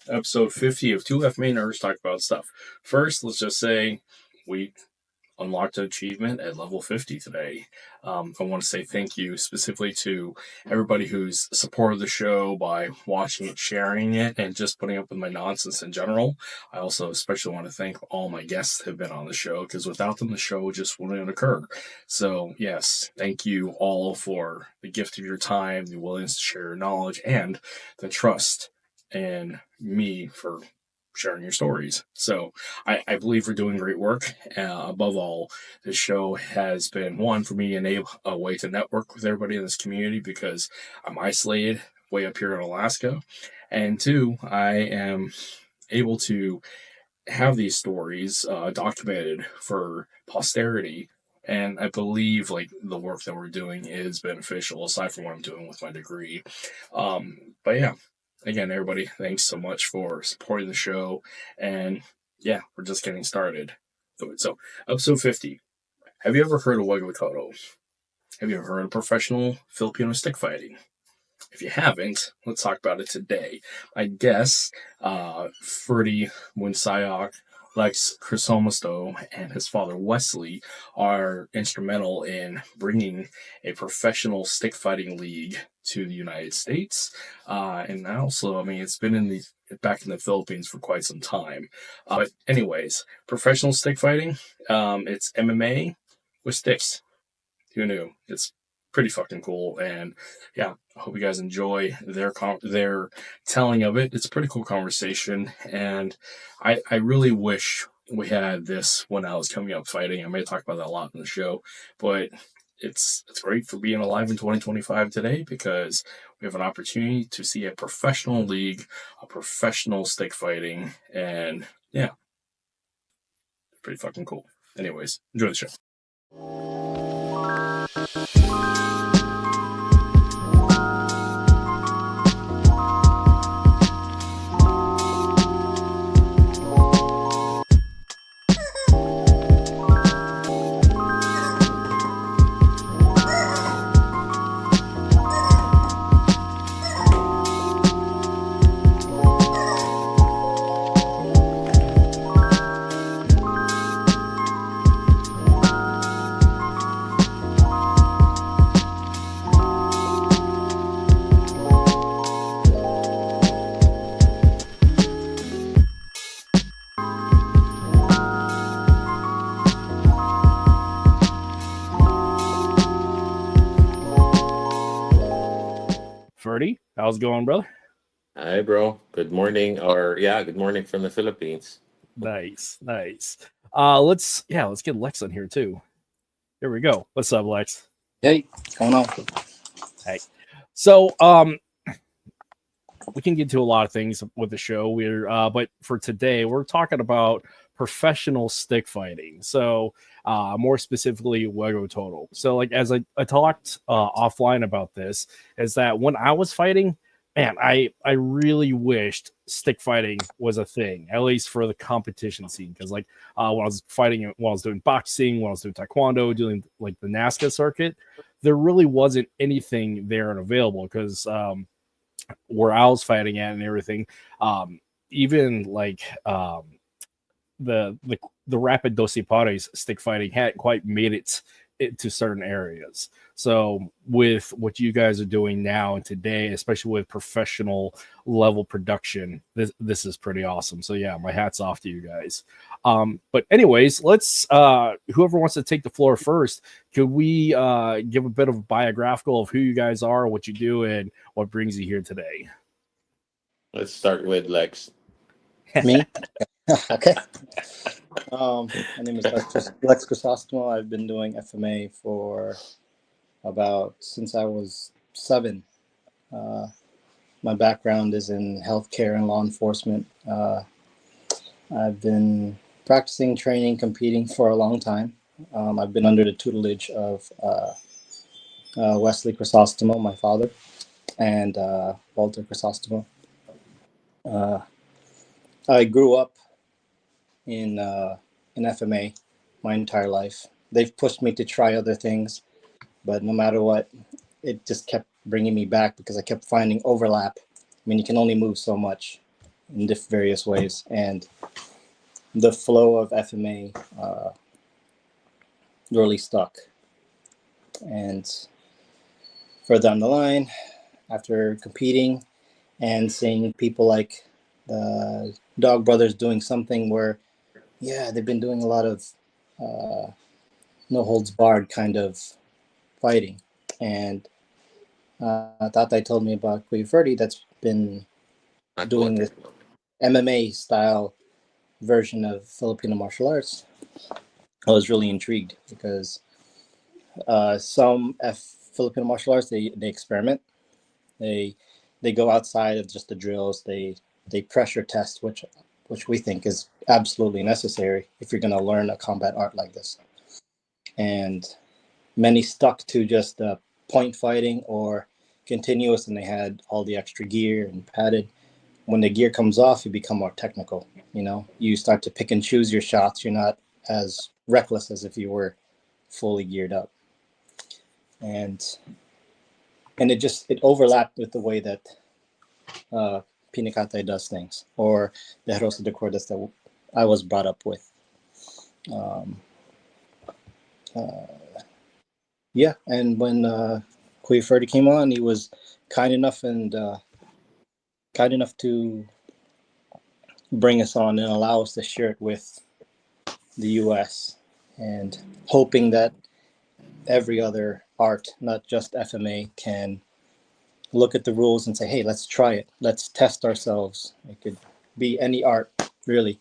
Episode 50 of two FMA-Nerds talk about stuff. First, let's just say we unlocked an achievement at level 50 today. I want to say thank you specifically to everybody who's supported the show by watching it, sharing it, and just putting up with my nonsense in general. I also especially want to thank all my guests that have been on the show, because without them, the show just wouldn't occur. So, yes, thank you all for the gift of your time, the willingness to share your knowledge, and the trust in me for sharing your stories. So I believe we're doing great work. Above all, this show has been, one, for me, a way to network with everybody in this community, because I'm isolated way up here in Alaska. And two, I am able to have these stories documented for posterity. And I believe the work that we're doing is beneficial, aside from what I'm doing with my degree. But yeah, again, everybody, thanks so much for supporting the show. And yeah, we're just getting started. So, episode 50. Have you ever heard of Juego Todo? Have you ever heard of professional Filipino stick fighting? If you haven't, let's talk about it today. I guess Ferdinand Munsayac, Lex Crisostomo, and his father Wesley are instrumental in bringing a professional stick fighting league to the United States. And also, it's been back in the Philippines for quite some time. But anyways, professional stick fighting, it's MMA with sticks. Who knew? It's pretty fucking cool. And yeah, I hope you guys enjoy their telling of it. It's a pretty cool conversation. And I really wish we had this when I was coming up fighting. I may talk about that a lot in the show, but it's great for being alive in 2025 today, because we have an opportunity to see a professional league, a professional stick fighting, and yeah, pretty fucking cool. Anyways, enjoy the show. Ferdy, how's it going, brother? Hi, bro. Good morning, good morning from the Philippines. Nice. Let's get Lex on here too. Here we go. What's up, Lex? Hey, what's going on? Hey. So, we can get to a lot of things with the show. But for today, we're talking about professional stick fighting. So, more specifically, Juego Todo. So, as I talked offline about this, is that when I was fighting, man, I really wished stick fighting was a thing, at least for the competition scene. Because when I was fighting, when I was doing boxing, when I was doing taekwondo, doing the NASCA circuit, there really wasn't anything there and available, because where I was fighting at and everything, even the rapid Dos Pares stick fighting hadn't quite made it to certain areas. So with what you guys are doing now and today, especially with professional level production, this is pretty awesome. So yeah, my hat's off to you guys. But anyways, let's whoever wants to take the floor first, could we give a bit of a biographical of who you guys are, what you do, and what brings you here today? Let's start with Lex. Me? Okay. My name is Lex Crisostomo. I've been doing FMA for since I was 7. My background is in healthcare and law enforcement. I've been practicing, training, competing for a long time. I've been under the tutelage of Wesley Crisostomo, my father, and Walter Crisostomo. I grew up in FMA my entire life. They've pushed me to try other things, but no matter what, it just kept bringing me back because I kept finding overlap mean, you can only move so much in various ways, and the flow of FMA really stuck. And further down the line, after competing and seeing people like the Dog Brothers doing something where, yeah, they've been doing a lot of no holds barred kind of fighting. And Tatay told me about Kuya Ferdy that's been doing this MMA style version of Filipino martial arts. I was really intrigued because some Filipino martial arts, they experiment. They go outside of just the drills. They pressure test, which we think is absolutely necessary if you're going to learn a combat art like this. And many stuck to just point fighting or continuous, and they had all the extra gear and padded. When the gear comes off, you become more technical. You know, you start to pick and choose your shots. You're not as reckless as if you were fully geared up. And it overlapped with the way that Pinacate does things, or the Rosa de Cordes that I was brought up with. Yeah, and when Kuya Ferdy came on, he was kind enough to bring us on and allow us to share it with the U.S. and hoping that every other art, not just FMA, can look at the rules and say, hey, let's try it. Let's test ourselves. It could be any art, really.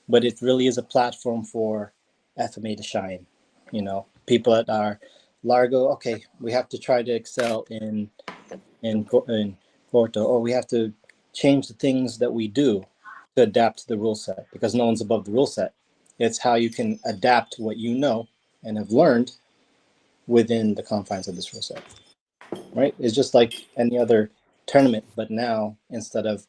But it really is a platform for FMA to shine. You know, people that are Largo, okay, we have to try to excel in Corto, or we have to change the things that we do to adapt to the rule set, because no one's above the rule set. It's how you can adapt what you know and have learned within the confines of this rule set, right? It's just like any other tournament, but now instead of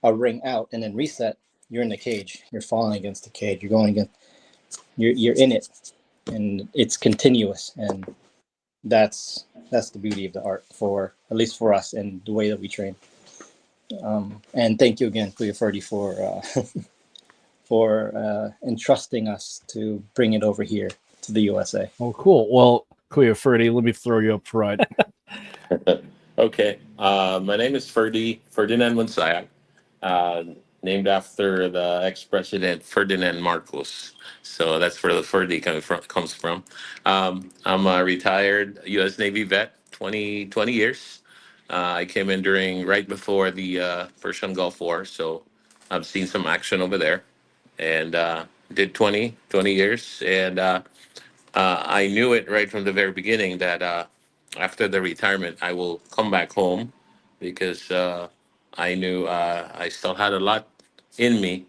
a ring out and then reset, you're in the cage. You're falling against the cage. You're going against. You're in it, and it's continuous, and that's the beauty of the art, for at least for us and the way that we train. And thank you again, Kuya Ferdy, for entrusting us to bring it over here to the USA. Oh, cool. Well, Kuya Ferdy, let me throw you up front. Okay. My name is Ferdinand Munsayac, named after the ex-president Ferdinand Marcos. So that's where the Ferdy comes from. I'm a retired U.S. Navy vet, 20 years. I came in right before the Persian Gulf War, so I've seen some action over there, and did 20 years. And I knew it right from the very beginning that after the retirement, I will come back home, because I knew I still had a lot in me,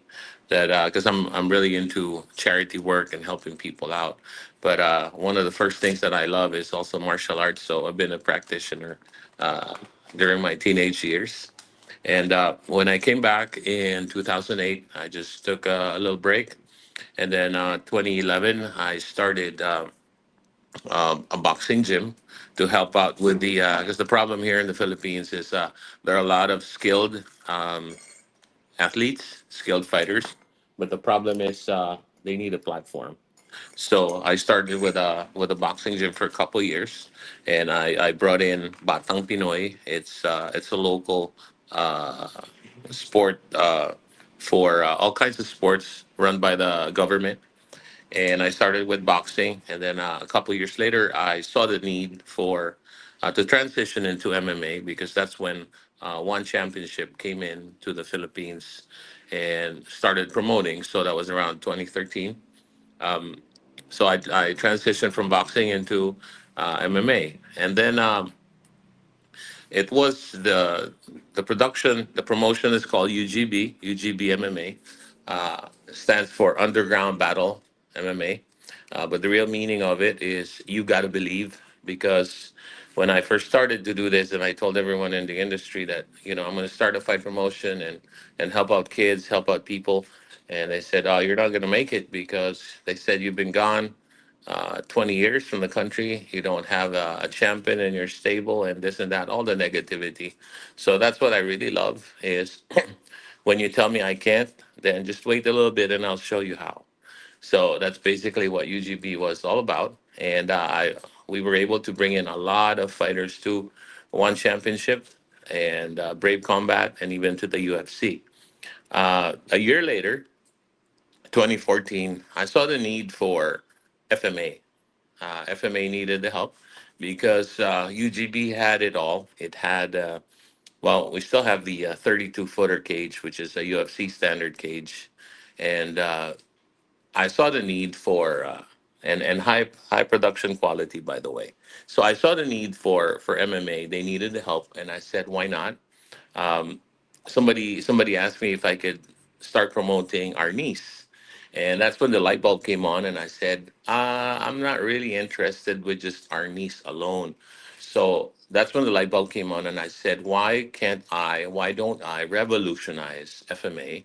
that because I'm really into charity work and helping people out. But one of the first things that I love is also martial arts. So I've been a practitioner during my teenage years. And when I came back in 2008, I just took a little break. And then 2011, I started a boxing gym to help out with the because the problem here in the Philippines is there are a lot of skilled athletes, skilled fighters, but the problem is they need a platform. So I started with a boxing gym for a couple years, and I brought in Batang Pinoy. It's a local uh, sport for all kinds of sports run by the government, and I started with boxing, and then a couple years later, I saw the need for to transition into MMA, because that's when one championship came in to the Philippines and started promoting. So that was around 2013. So I transitioned from boxing into MMA, and then it was the promotion is called UGB MMA, stands for Underground Battle MMA. But the real meaning of it is you got to believe, because when I first started to do this, and I told everyone in the industry that, I'm going to start a fight promotion and help out kids, help out people, and they said, "Oh, you're not going to make it," because they said you've been gone 20 years from the country, you don't have a champion in your stable and this and that, all the negativity. So that's what I really love is when you tell me I can't, then just wait a little bit and I'll show you how. So that's basically what UGB was all about. And we were able to bring in a lot of fighters to one championship and Brave Combat and even to the UFC. A year later, 2014, I saw the need for FMA. FMA needed the help because UGB had it all. It had, well, we still have the 32 footer cage, which is a UFC standard cage. And I saw the need for, and high production quality, by the way. So I saw the need for MMA. They needed the help. And I said, why not? Um, somebody asked me if I could start promoting arnis, and that's when the light bulb came on, and I said, I'm not really interested with just arnis alone. So that's when the light bulb came on, and I said, why don't I revolutionize FMA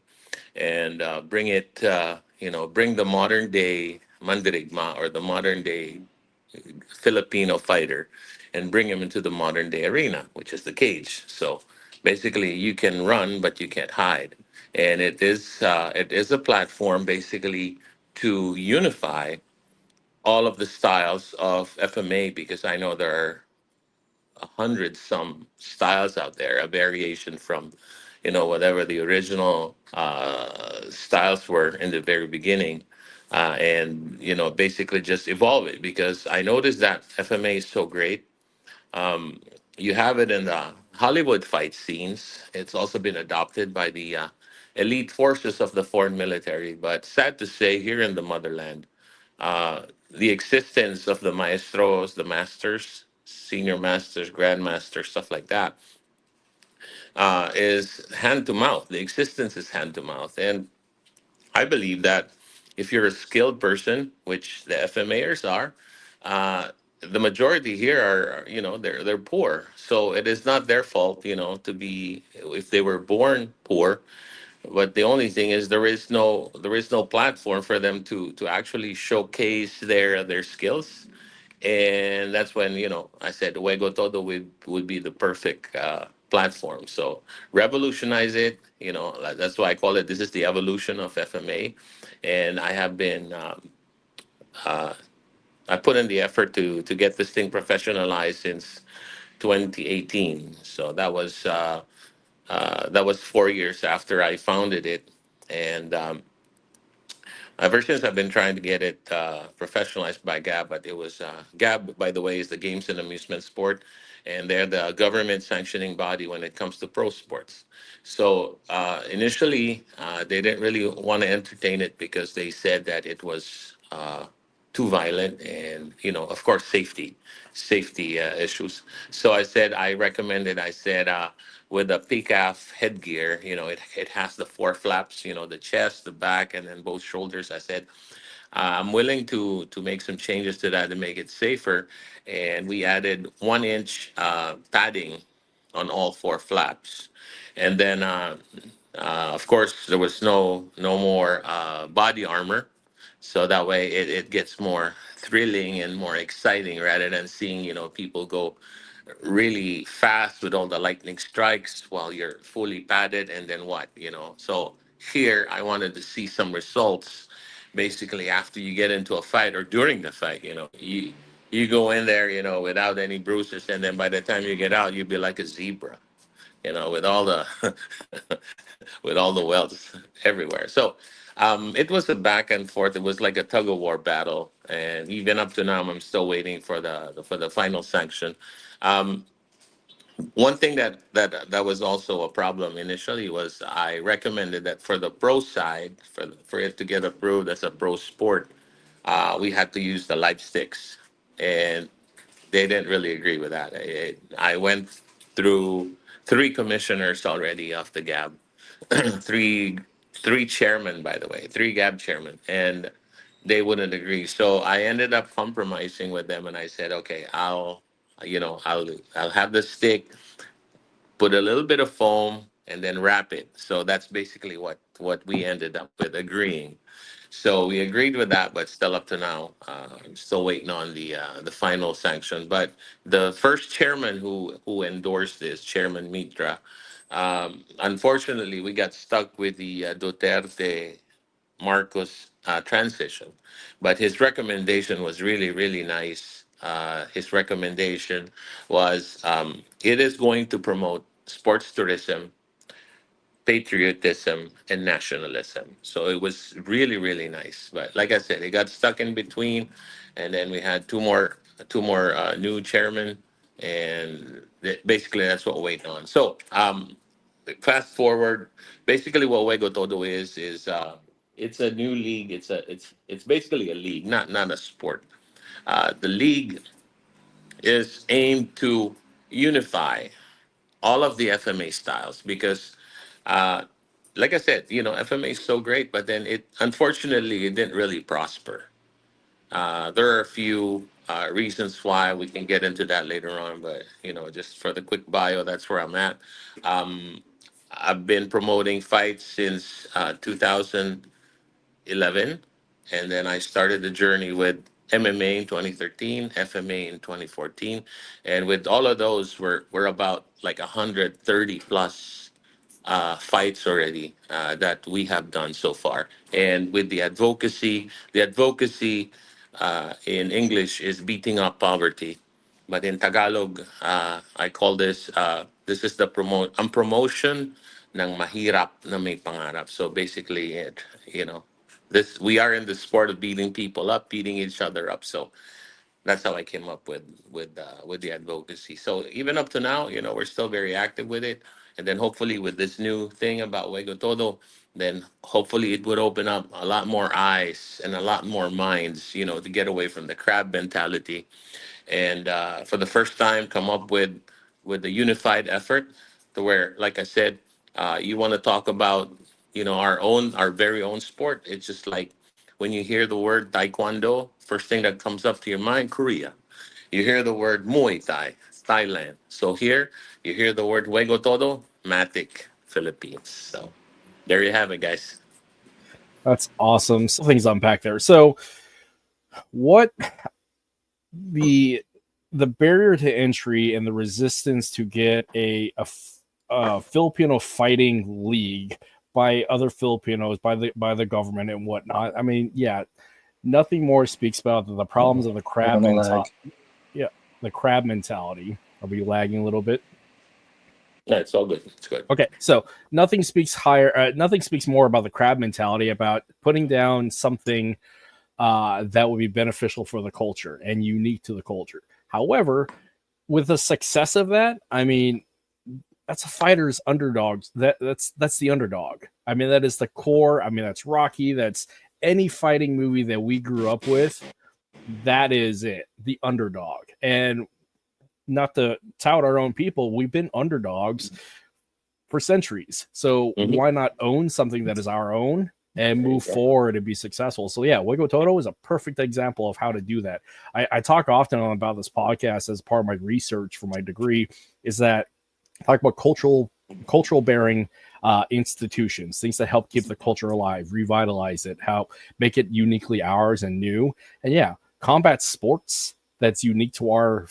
and bring it, bring the modern day mandirigma or the modern day Filipino fighter and bring him into the modern day arena, which is the cage. So basically, you can run, but you can't hide. And it is a platform basically to unify all of the styles of FMA because I know there are 100 some styles out there, a variation from, whatever the original styles were in the very beginning. And, basically just evolve it because I noticed that FMA is so great. You have it in the Hollywood fight scenes. It's also been adopted by the elite forces of the foreign military. But sad to say, here in the motherland, the existence of the maestros, the masters, senior masters, grandmasters, stuff like that, is hand to mouth. The existence is hand to mouth. And I believe that if you're a skilled person, which the FMAers are, the majority here are, they're poor. So it is not their fault, to be if they were born poor. But the only thing is there is no platform for them to actually showcase their skills, and that's when I said Juego Todo would be the perfect platform. So revolutionize it. That's why I call it. This is the evolution of FMA, and I have been. Uh, I put in the effort to get this thing professionalized since 2018. So that was 4 years after I founded it, and ever since I've been trying to get it professionalized by GAB, but it was GAB, by the way, is the Games and Amusement Sport, and they're the government sanctioning body when it comes to pro sports. So initially, they didn't really want to entertain it because they said that it was too violent, and of course, safety issues. So I said I recommended. I said. With a PCAF headgear, it has the four flaps, the chest, the back, and then both shoulders. I said, I'm willing to make some changes to that to make it safer. And we added 1 inch padding on all four flaps. And then, of course, there was no more body armor. So that way it gets more thrilling and more exciting rather than seeing, people go really fast with all the lightning strikes while you're fully padded and then what so here I wanted to see some results basically after you get into a fight or during the fight you go in there without any bruises, and then by the time you get out you'd be like a zebra with all the with all the welts everywhere. So it was a back and forth. It was like a tug of war battle, and even up to now, I'm still waiting for the final sanction. Um, One thing that was also a problem initially was I recommended that for the pro side, for it to get approved as a pro sport, we had to use the light sticks, and they didn't really agree with that. I went through three commissioners already off the GAB, three three chairmen, by the way, three GAB chairmen, and they wouldn't agree. So I ended up compromising with them, and I said, okay, I'll have the stick, put a little bit of foam, and then wrap it. So that's basically what we ended up with agreeing. So we agreed with that, but still up to now, I'm still waiting on the final sanction. But the first chairman who endorsed this, Chairman Mitra, unfortunately, we got stuck with the Duterte Marcos transition, but his recommendation was really, really nice. His recommendation was it is going to promote sports tourism, patriotism, and nationalism. So it was really, really nice. But like I said, it got stuck in between, and then we had two more new chairmen, and basically that's what we're waiting on. So fast forward, basically what Juego Todo is it's a new league. It's basically a league, not a sport. The league is aimed to unify all of the FMA styles because, uh, like I said, FMA is so great, but then unfortunately it didn't really prosper. There are a few reasons why. We can get into that later on, but just for the quick bio, that's where I'm at. Um, I've been promoting fights since 2011, and then I started the journey with MMA in 2013, FMA in 2014, and with all of those, we're about like 130 plus fights already that we have done so far. And with the advocacy in English is beating up poverty, but in Tagalog, I call this is the promotion ng mahirap na may pangarap. So basically, this we are in the sport of beating people up, beating each other up. So that's how I came up with the advocacy. So even up to now, we're still very active with it. And then hopefully with this new thing about Juego Todo, then hopefully it would open up a lot more eyes and a lot more minds, to get away from the crab mentality, and for the first time come up with a unified effort to where, like I said, you want to talk about our very own sport. It's just like when you hear the word taekwondo, first thing that comes up to your mind, Korea. You hear the word Muay Thai, Thailand. So here you hear the word Juego Todo, Matic, Philippines. So there you have it, guys. That's awesome. Some things to unpack there. So, what the barrier to entry and the resistance to get a Filipino fighting league by other Filipinos, by the government and whatnot. I mean, yeah, nothing more speaks about the problems of the crab mentality. Yeah, the crab mentality. Are we lagging a little bit? No, it's all good. It's good. Okay, so nothing speaks more about the crab mentality, about putting down something that would be beneficial for the culture and unique to the culture. However, with the success of that, I mean, that's a fighter's underdog. That's the underdog. I mean, that is the core. I mean, that's Rocky. That's any fighting movie that we grew up with. That is it, the underdog. And not to tout our own people, we've been underdogs for centuries. So why not own something that is our own and move forward and be successful? So yeah, Juego Todo is a perfect example of how to do that. I talk often about this podcast as part of my research for my degree, is that I talk about cultural bearing institutions, things that help keep the culture alive, revitalize it, how make it uniquely ours and new. And yeah, combat sports that's unique to our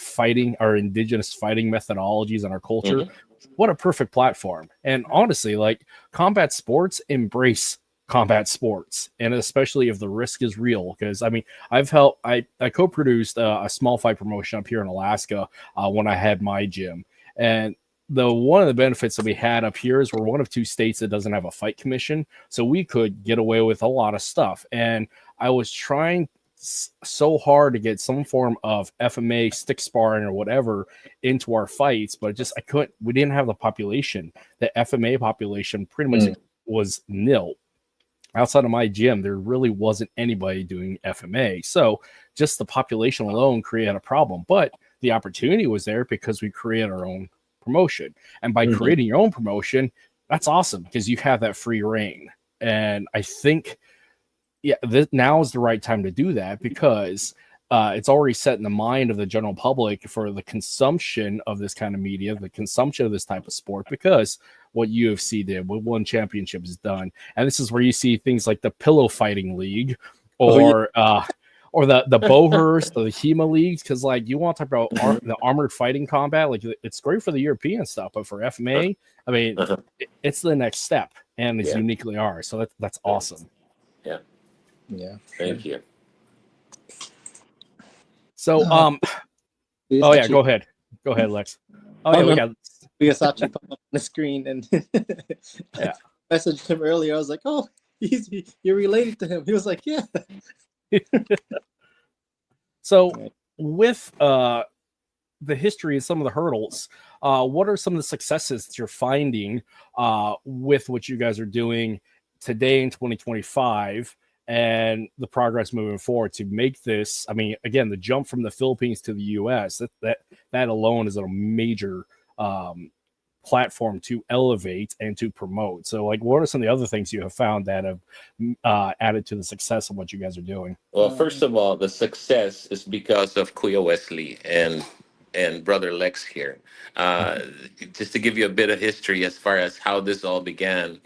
indigenous fighting methodologies and our culture. What a perfect platform. And honestly, like, combat sports embrace combat sports, and especially if the risk is real. Because I mean, I co-produced a small fight promotion up here in Alaska when I had my gym, and one of the benefits that we had up here is we're one of two states that doesn't have a fight commission, so we could get away with a lot of stuff. And I was trying so hard to get some form of FMA stick sparring or whatever into our fights, but I couldn't. We didn't have the population. The FMA population pretty much was nil. Outside of my gym, there really wasn't anybody doing FMA. So just the population alone created a problem. But the opportunity was there because we created our own promotion. And by creating your own promotion, that's awesome because you have that free reign. And I think now is the right time to do that, because it's already set in the mind of the general public for the consumption of this kind of media, the consumption of this type of sport, because what UFC did, what one championship is done. And this is where you see things like the Pillow Fighting League or the Bowhurst or the HEMA leagues, because like you want to talk about the armored fighting combat, like it's great for the European stuff, but for FMA, I mean, it's the next step, and it's uniquely ours. So that's awesome. Yeah. Thank you. So oh yeah, go ahead, Lex. Oh yeah, we got Biasachi pop up on the screen, and yeah, I messaged him earlier. I was like, "Oh, you're related to him." He was like, "Yeah." So with the history and some of the hurdles, what are some of the successes that you're finding with what you guys are doing today in 2025 and the progress moving forward to make this? I mean, again, the jump from the Philippines to the US, that alone is a major platform to elevate and to promote. So like, what are some of the other things you have found that have added to the success of what you guys are doing? Well, first of all, the success is because of Kuya Wesley and brother Lex here. Just to give you a bit of history as far as how this all began,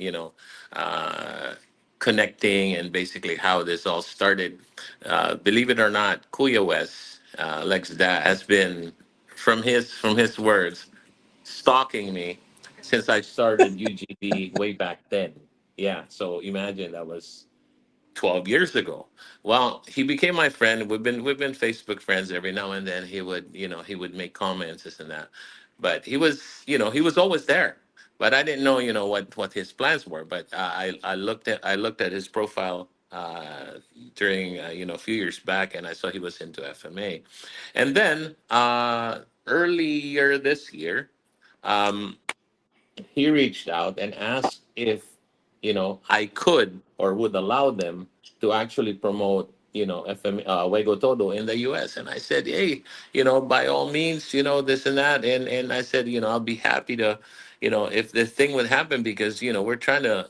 connecting and basically how this all started. Believe it or not, Kuya West, Lex's dad, has been from his words stalking me since I started UGB way back then. Yeah, so imagine that was 12 years ago. Well, he became my friend. We've been Facebook friends. Every now and then he would make comments, this and that. But he was always there. But I didn't know, what his plans were. But I looked at his profile during a few years back, and I saw he was into FMA. And then earlier this year, um, he reached out and asked if I could or would allow them to actually promote FM Juego Todo in the US. And I said, hey, by all means, this and that. And I said, I'll be happy to, if this thing would happen, because we're trying to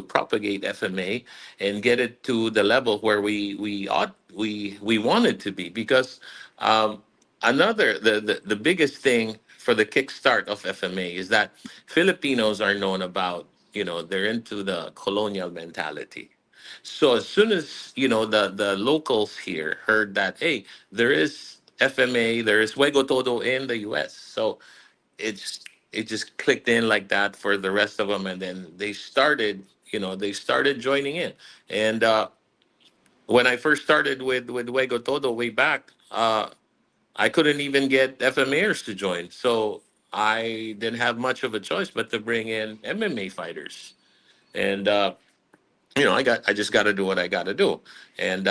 propagate FMA and get it to the level where we want it to be. Because another the biggest thing for the kickstart of FMA is that Filipinos are known about, they're into the colonial mentality. So as soon as the locals here heard that, hey, there is FMA, there is Juego Todo in the US. So it's it just clicked in like that for the rest of them, and then they started joining in. And when I first started with Juego Todo way back, I couldn't even get FMAers to join. So I didn't have much of a choice but to bring in MMA fighters. And I just got to do what I got to do. And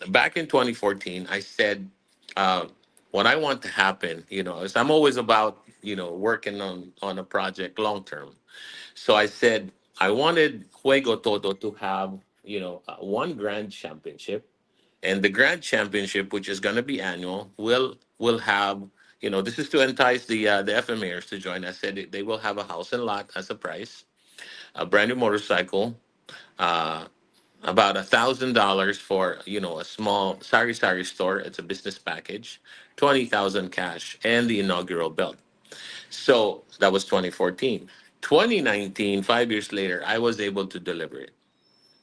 back in 2014, I said, uh, what I want to happen, is I'm always about working on a project long term. So I said I wanted Juego Todo to have one grand championship, and the grand championship, which is going to be annual, will have, this is to entice the FMAers to join. I said they will have a house and lot as a prize, a brand new motorcycle, uh, about $1,000 for a small sari store. It's a business package, 20,000 cash, and the inaugural belt. So that was 2014. 2019, 5 years later, I was able to deliver it,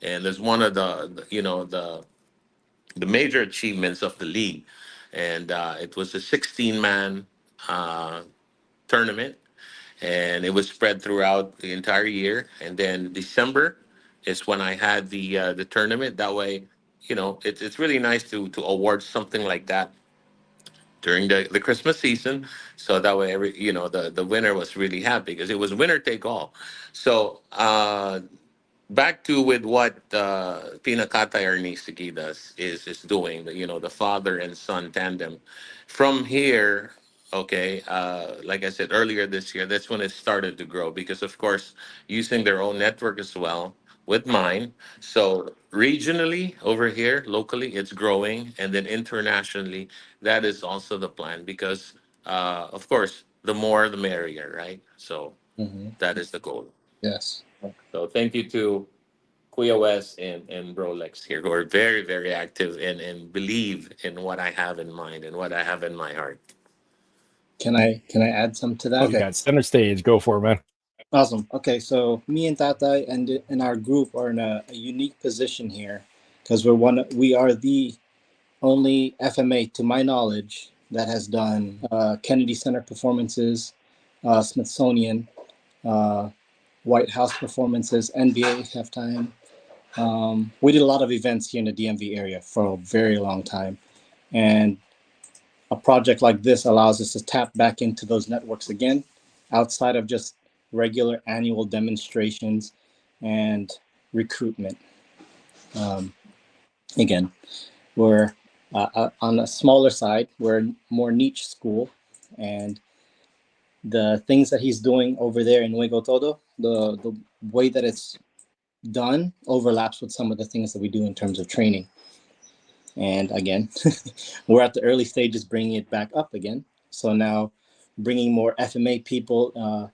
and there's one of the major achievements of the league. And it was a 16-man tournament, and it was spread throughout the entire year. And then December is when I had the tournament. That way, it's really nice to award something like that during the Christmas season. So that way, the winner was really happy because it was winner take all. So back to with what Pinakatay Arnis Seguidas is doing, the father and son tandem. From here, okay, like I said earlier this year, that's when it started to grow because, of course, using their own network as well with mine. So regionally over here, locally, it's growing, and then internationally, that is also the plan because, of course, the more the merrier, right? So Mm-hmm. that is the goal. Yes. So thank you to Kuya West and Bro Lex here, who are very, very active and believe in what I have in mind and what I have in my heart. Can I add some to that? Oh, you got center stage. Go for it, man. Awesome. Okay, so me and Tata and our group are in a unique position here because we are the only FMA, to my knowledge, that has done Kennedy Center performances, Smithsonian, White House performances, NBA halftime. We did a lot of events here in the DMV area for a very long time, and a project like this allows us to tap back into those networks again, outside of just regular annual demonstrations and recruitment. Again, we're on a smaller side. We're a more niche school, and the things that he's doing over there in Juego Todo, the way that it's done overlaps with some of the things that we do in terms of training. And again, we're at the early stages bringing it back up again. So now bringing more FMA people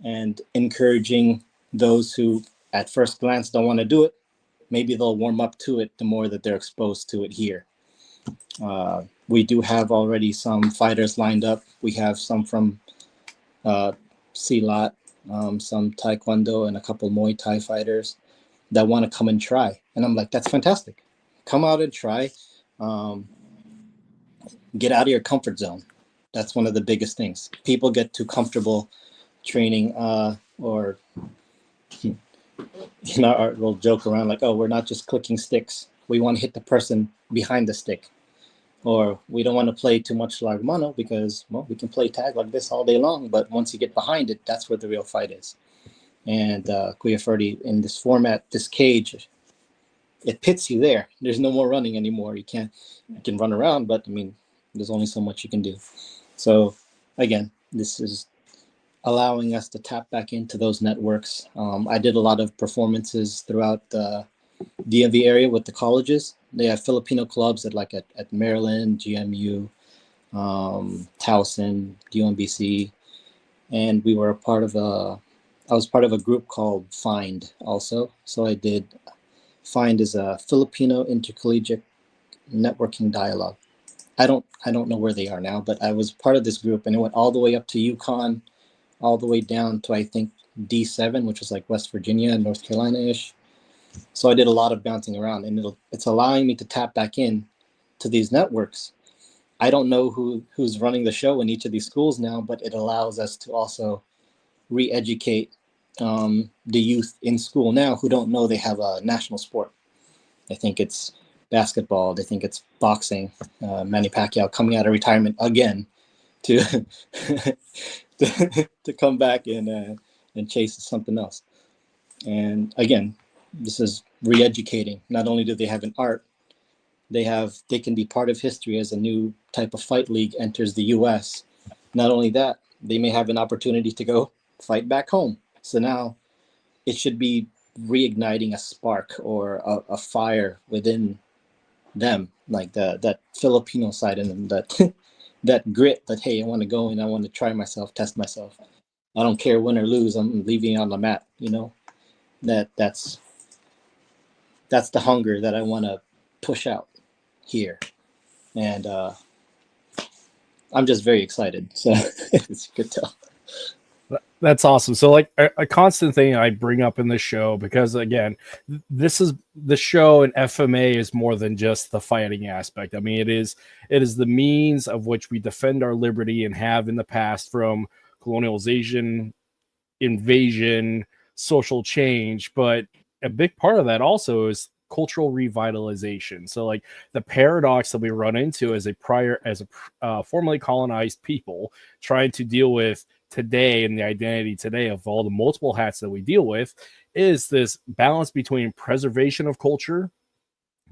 and encouraging those who at first glance don't want to do it, maybe they'll warm up to it the more that they're exposed to it here. We do have already some fighters lined up. We have some from Silat, some Taekwondo, and a couple Muay Thai fighters that want to come and try. And I'm like, that's fantastic. Come out and try. Get out of your comfort zone. That's one of the biggest things. People get too comfortable training or we'll joke around like, oh, we're not just clicking sticks. We want to hit the person behind the stick. Or we don't want to play too much like mono because, well, we can play tag like this all day long. But once you get behind it, that's where the real fight is. And Kuya Ferdi, in this format, this cage, it pits you there. There's no more running anymore. You can run around, but I mean, there's only so much you can do. So again, this is allowing us to tap back into those networks. I did a lot of performances throughout the DMV area with the colleges. They have Filipino clubs at Maryland, GMU, Towson, UMBC, and we were I was part of a group called FIND also. So I did, FIND is a Filipino Intercollegiate Networking Dialogue. I don't know where they are now, but I was part of this group, and it went all the way up to UConn, all the way down to I think D7, which was like West Virginia, North Carolina-ish. So I did a lot of bouncing around, and it's allowing me to tap back in to these networks. I don't know who's running the show in each of these schools now, but it allows us to also re-educate the youth in school now who don't know they have a national sport. I think it's basketball. They think it's boxing. Manny Pacquiao coming out of retirement again to to come back and chase something else. And again, this is re-educating. Not only do they have an art, they can be part of history as a new type of fight league enters the U.S. Not only that, they may have an opportunity to go fight back home. So now it should be reigniting a spark or a fire within them, like that Filipino side in them, that that grit that, hey, I want to go and I want to try myself, test myself. I don't care win or lose, I'm leaving on the mat, that's the hunger that I want to push out here. And I'm just very excited. So it's good to tell. That's awesome. So like a constant thing I bring up in this show, because again, this is the show, and FMA is more than just the fighting aspect. I mean, it is the means of which we defend our liberty and have in the past from colonialization, invasion, social change. But a big part of that also is cultural revitalization. So like the paradox that we run into as a formerly colonized people trying to deal with today and the identity today of all the multiple hats that we deal with is this balance between preservation of culture,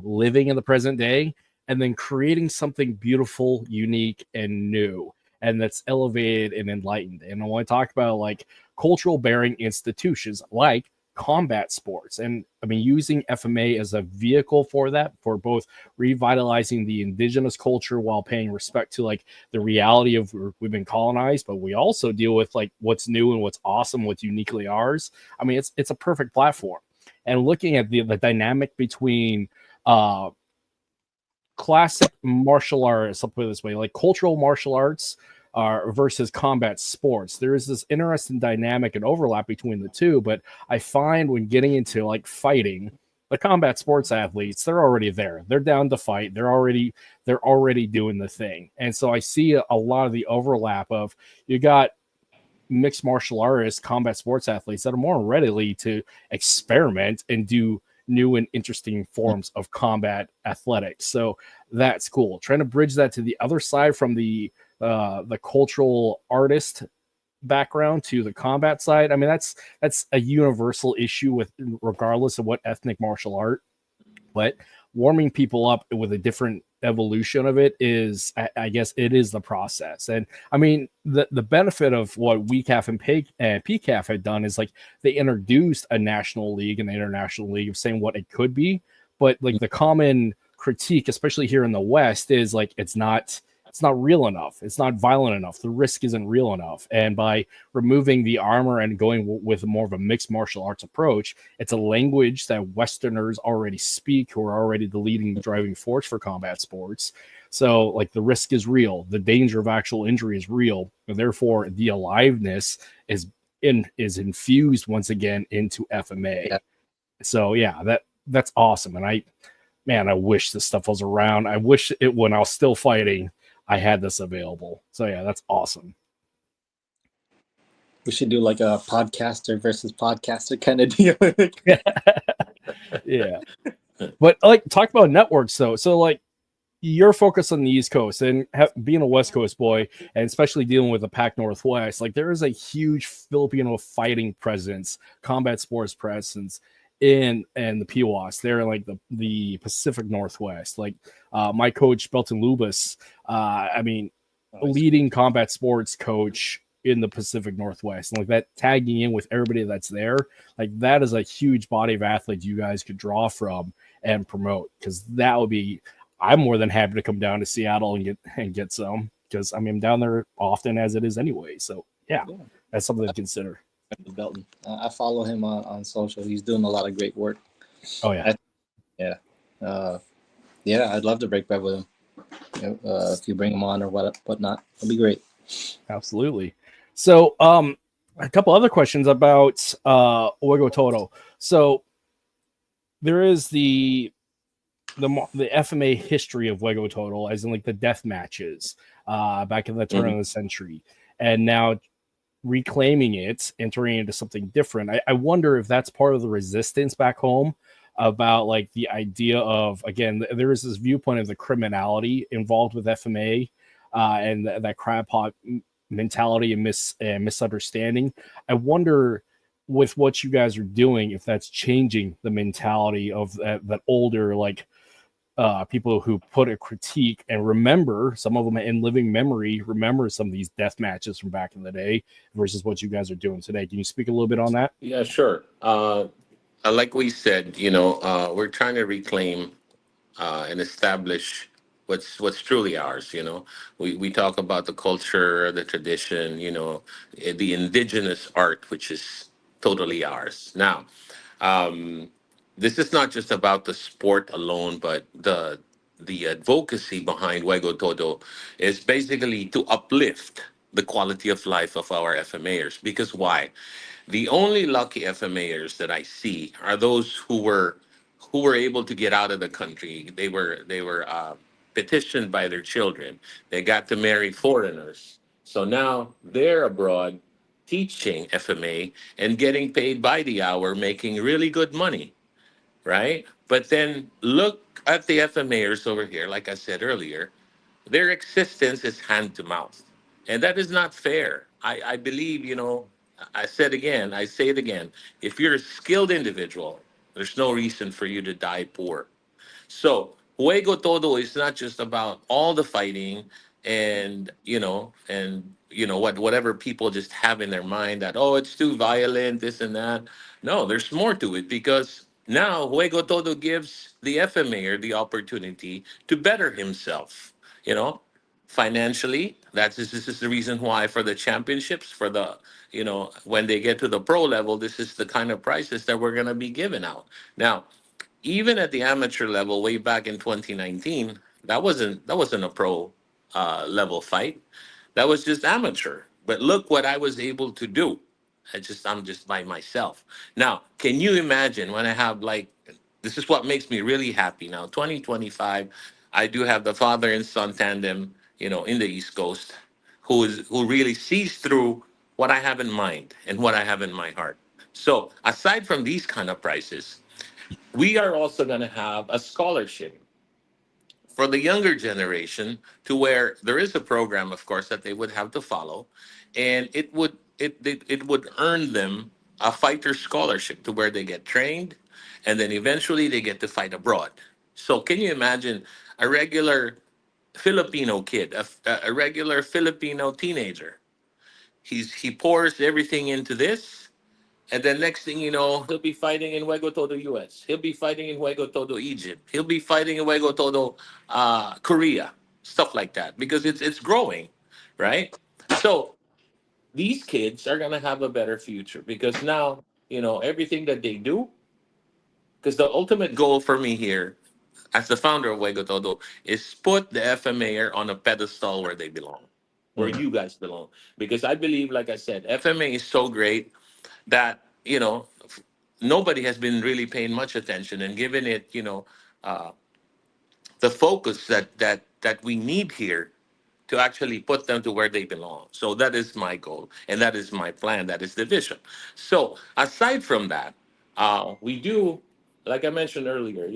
living in the present day, and then creating something beautiful, unique, and new, and that's elevated and enlightened. And I want to talk about like cultural bearing institutions like combat sports, and I mean using FMA as a vehicle for that, for both revitalizing the indigenous culture while paying respect to like the reality of we've been colonized, but we also deal with like what's new and what's awesome, what's uniquely ours. I mean, it's a perfect platform. and looking at the dynamic between classic martial arts, I'll put it this way, like cultural martial arts versus combat sports. There is this interesting dynamic and overlap between the two, but I find when getting into like fighting, the combat sports athletes, they're already there. They're down to fight. They're already doing the thing. And so I see a lot of the overlap of, you got mixed martial artists, combat sports athletes that are more readily to experiment and do new and interesting forms of combat athletics. So that's cool. Trying to bridge that to the other side from the cultural artist background to the combat side. I mean, that's a universal issue with regardless of what ethnic martial art, but warming people up with a different evolution of it is, I guess it is the process. And I mean, the benefit of what WECAF and PCAF had done is like they introduced a national league and the international league of saying what it could be, but like the common critique, especially here in the West, is like it's not real enough. It's not violent enough. The risk isn't real enough. And by removing the armor and going with more of a mixed martial arts approach, it's a language that Westerners already speak, who are already the leading driving force for combat sports. So like the risk is real. The danger of actual injury is real. And therefore the aliveness is infused once again into FMA. Yeah. So yeah, that's awesome. And I wish this stuff was around. I wish it, when I was still fighting, I had this available. So yeah, that's awesome. We should do like a podcaster versus podcaster kind of deal. Yeah. But like, talk about networks though. So like, you're focused on the East Coast and being a West Coast boy, and especially dealing with the Pac Northwest, like there is a huge Filipino fighting presence, combat sports presence in the PWAS. They're like the Pacific Northwest. Like my coach Belton Lubas, leading combat sports coach in the Pacific Northwest, and like that tagging in with everybody that's there, like that is a huge body of athletes you guys could draw from and promote, because that would be, I'm more than happy to come down to Seattle and get some, because I mean I'm down there often as it is anyway. So yeah. That's something to consider. Belton. I follow him on social. He's doing a lot of great work. Oh yeah. I'd love to break bread with him. If you bring him on or whatnot, it'll be great. Absolutely. So a couple other questions about Juego Todo. So there is the FMA history of Juego Todo, as in like the death matches back in the turn of the century, and now reclaiming it and turning it into something different. I wonder if that's part of the resistance back home about like the idea of, again, there is this viewpoint of the criminality involved with FMA and that crab pot mentality and misunderstanding. I wonder with what you guys are doing, if that's changing the mentality of that older, like people who put a critique and remember, some of them in living memory, remember some of these death matches from back in the day versus what you guys are doing today. Can you speak a little bit on that? Yeah, sure. Like we said, we're trying to reclaim and establish what's truly ours. We talk about the culture, the tradition, the indigenous art, which is totally ours. Now, this is not just about the sport alone, but the advocacy behind Juego Todo is basically to uplift the quality of life of our FMAers. Because why? The only lucky FMAers that I see are those who were able to get out of the country. They were petitioned by their children. They got to marry foreigners. So now they're abroad teaching FMA and getting paid by the hour, making really good money, right? But then look at the FMAers over here, like I said earlier, their existence is hand to mouth. And that is not fair. I believe, I say it again, if you're a skilled individual, there's no reason for you to die poor. So Juego Todo is not just about all the fighting and whatever people just have in their mind that, oh, it's too violent, this and that. No, there's more to it, because now Juego Todo gives the FMAer the opportunity to better himself, financially, This is the reason why for the championships, for the, when they get to the pro level, this is the kind of prizes that we're going to be giving out. Now, even at the amateur level, way back in 2019, that wasn't a pro level fight. That was just amateur. But look what I was able to do. I'm just by myself. Now, can you imagine when I have like, this is what makes me really happy now. 2025, I do have the father and son tandem, in the East Coast, who really sees through what I have in mind and what I have in my heart. So aside from these kind of prices, we are also going to have a scholarship for the younger generation, to where there is a program, of course, that they would have to follow, and it would earn them a fighter scholarship to where they get trained, and then eventually they get to fight abroad. So can you imagine a regular Filipino kid, a regular Filipino teenager? He pours everything into this, and then next thing you know, he'll be fighting in Juego Todo US. He'll be fighting in Juego Todo Egypt. He'll be fighting in Juego Todo Korea, stuff like that, because it's growing, right? So these kids are gonna have a better future because now everything that they do. Because the ultimate goal for me here, as the founder of Juego Todo, is put the FMA on a pedestal where they belong, where Mm-hmm. you guys belong. Because I believe, like I said, FMA is so great that nobody has been really paying much attention and giving it uh, the focus that we need here to actually put them to where they belong. So that is my goal, and that is my plan. That is the vision. So aside from that, we do, like I mentioned earlier,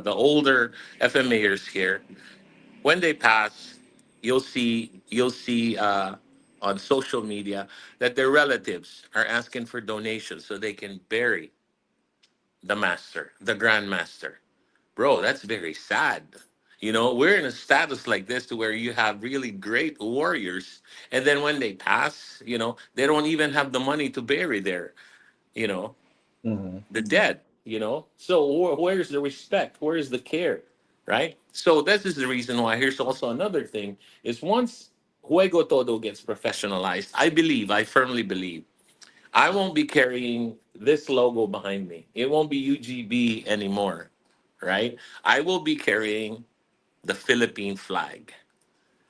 the older FMAers here, when they pass, you'll see on social media that their relatives are asking for donations so they can bury the master, the grandmaster. Bro, that's very sad. We're in a status like this to where you have really great warriors, and then when they pass, they don't even have the money to bury you know, Mm-hmm. the dead. So where's the respect? Where's the care? Right? So this is the reason why. Here's also another thing: is once Juego Todo gets professionalized, I firmly believe, I won't be carrying this logo behind me. It won't be UGB anymore, right? I will be carrying the Philippine flag,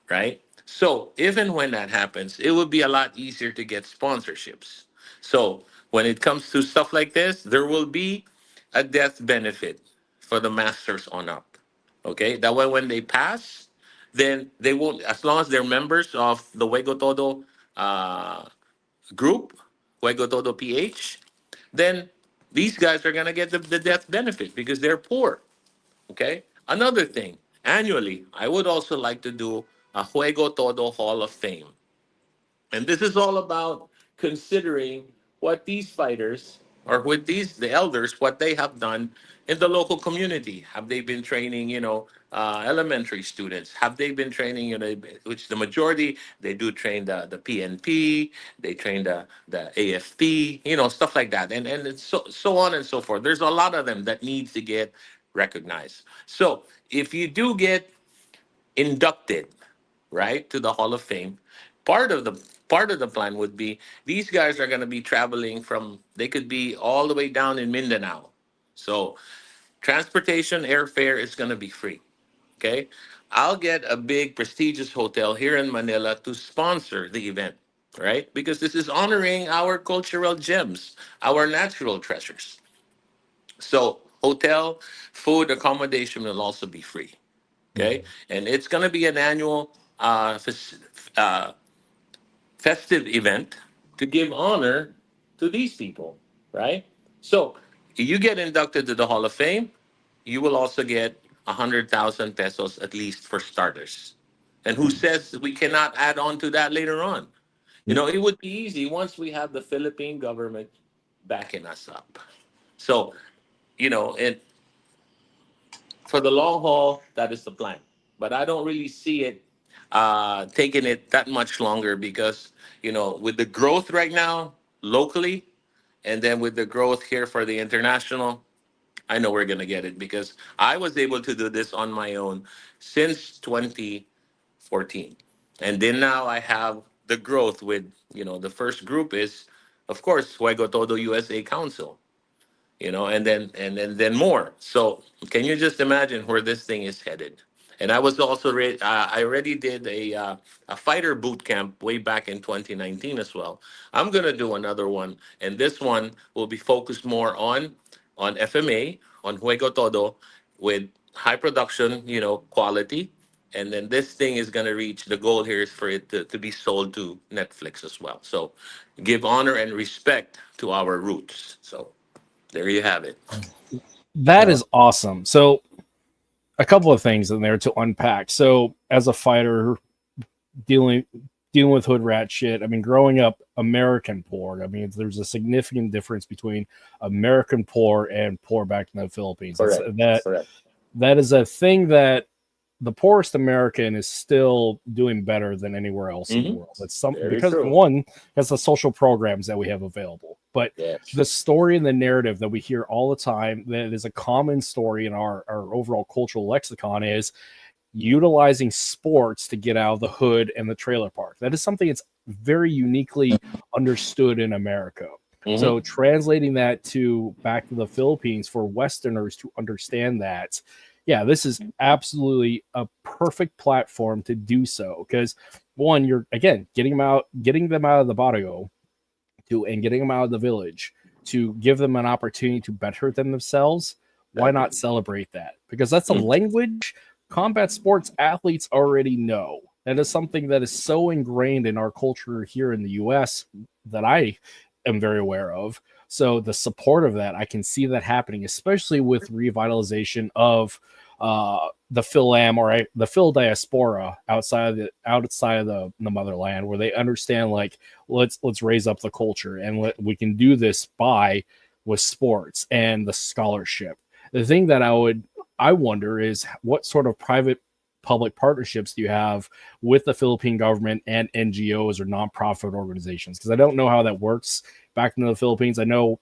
right? So if and when that happens, it will be a lot easier to get sponsorships. So when it comes to stuff like this, there will be a death benefit for the masters on up. Okay, that way when they pass, then they won't, as long as they're members of the Juego Todo uh, group, Juego Todo PH, then these guys are gonna get the death benefit because they're poor. Okay. Another thing, annually, I would also like to do a Juego Todo Hall of Fame. And this is all about considering what these fighters, or with the elders, what they have done in the local community. Have they been training, elementary students? Have they been training, which the majority, they do train the PNP, they train the AFP, stuff like that. And it's so on and so forth. There's a lot of them that needs to get recognized. So if you do get inducted, right, to the Hall of Fame, part of the part of the plan would be these guys are going to be traveling from, they could be all the way down in Mindanao. So transportation, airfare is going to be free. Okay. I'll get a big prestigious hotel here in Manila to sponsor the event, right? Because this is honoring our cultural gems, our natural treasures. So hotel, food, accommodation will also be free. Okay. And it's going to be an annual uh, festive event to give honor to these people, right? So you get inducted to the Hall of Fame, you will also get 100,000 pesos at least for starters. And who says we cannot add on to that later on? It would be easy once we have the Philippine government backing us up. So, and for the long haul, that is the plan. But I don't really see it taking it that much longer because, with the growth right now locally, and then with the growth here for the international, I know we're going to get it because I was able to do this on my own since 2014. And then now I have the growth with, the first group is, of course, Juego Todo USA Council, and then more. So can you just imagine where this thing is headed? And I was also I already did a fighter boot camp way back in 2019 as well. I'm gonna do another one, and this one will be focused more on FMA, on Juego Todo, with high production, quality. And then this thing is gonna reach, the goal here is for it to be sold to Netflix as well. So give honor and respect to our roots. So there you have it. That Yeah. is awesome. So a couple of things in there to unpack. So as a fighter dealing with hood rat shit, I mean, growing up American poor, I mean, there's a significant difference between American poor and poor back in the Philippines. Correct. That is a thing that the poorest American is still doing better than anywhere else in the world. It's because true. one, that's the social programs that we have available, but the story and the narrative that we hear all the time, that is a common story in our overall cultural lexicon, is utilizing sports to get out of the hood and the trailer park. That is something that's very uniquely understood in America. So translating that back to the Philippines for Westerners to understand that, yeah, this is absolutely a perfect platform to do so. Because one, you're again getting them out of the barrio and getting them out of the village to give them an opportunity to better themselves. Why not celebrate that? Because that's a language combat sports athletes already know. That is something that is so ingrained in our culture here in the US that I am very aware of. So the support of that, I can see that happening, especially with revitalization of the Phil-Am or the Phil diaspora outside of the motherland, where they understand, like, let's raise up the culture, and we can do this with sports and the scholarship. The thing that I wonder is, what sort of private public partnerships do you have with the Philippine government and NGOs or nonprofit organizations? Because I don't know how that works back in the Philippines. I know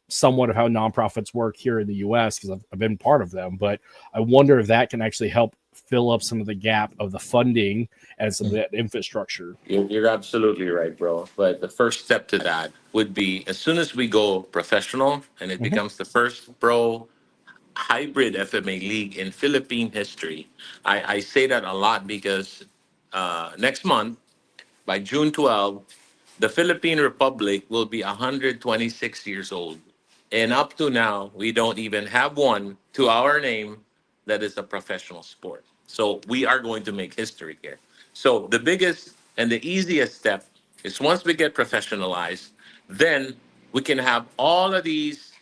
somewhat of how nonprofits work here in the US because I've been part of them, but I wonder if that can actually help fill up some of the gap of the funding and some of that infrastructure. You're absolutely right, bro. But the first step to that would be, as soon as we go professional and it becomes the first pro hybrid FMA league in Philippine history. I say that a lot because next month, by June 12th, the Philippine Republic will be 126 years old. And up to now, we don't even have one to our name that is a professional sport. So we are going to make history here. So the biggest and the easiest step is, once we get professionalized, then we can have all of these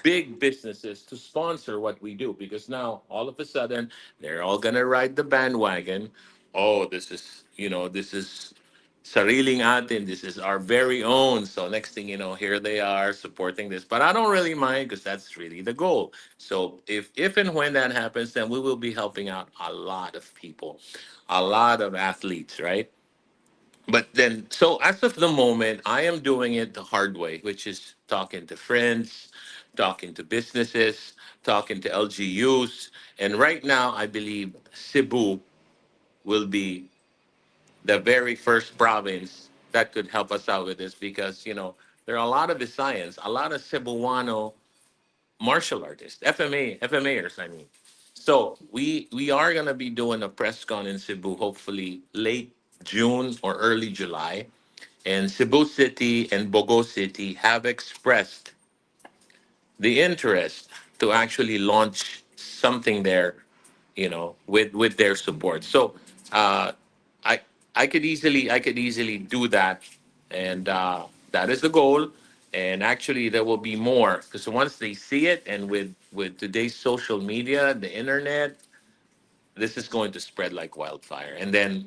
big businesses to sponsor what we do, because now all of a sudden they're all gonna ride the bandwagon. Oh, this is sariling atin, this is our very own. So next thing you know, here they are supporting this. But I don't really mind, because that's really the goal. So if and when that happens, then we will be helping out a lot of people, a lot of athletes, right? But then, so as of the moment, I am doing it the hard way, which is talking to friends, talking to businesses, talking to LGUs. And right now, I believe Cebu will be the very first province that could help us out with this, because, there are a lot of Visayans, a lot of Cebuano martial artists, FMAers, I mean. So we are gonna be doing a press con in Cebu, hopefully late June or early July. And Cebu City and Bogo City have expressed the interest to actually launch something there, with their support. So uh, I I could easily do that, and that is the goal. And actually, there will be more, because once they see it, and with today's social media, the internet, this is going to spread like wildfire. And then,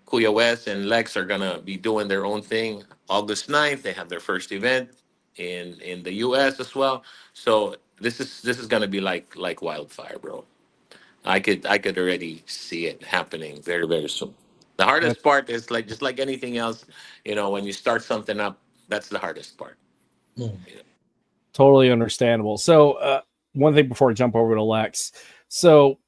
Kuya West and Lex are gonna be doing their own thing. August 9th, they have their first event in the US as well. So this is gonna be like wildfire, bro. I could already see it happening very, very soon. The hardest That's part is, like, just like anything else, when you start something up, that's the hardest part. totally understandable. So one thing before I jump over to Lex. So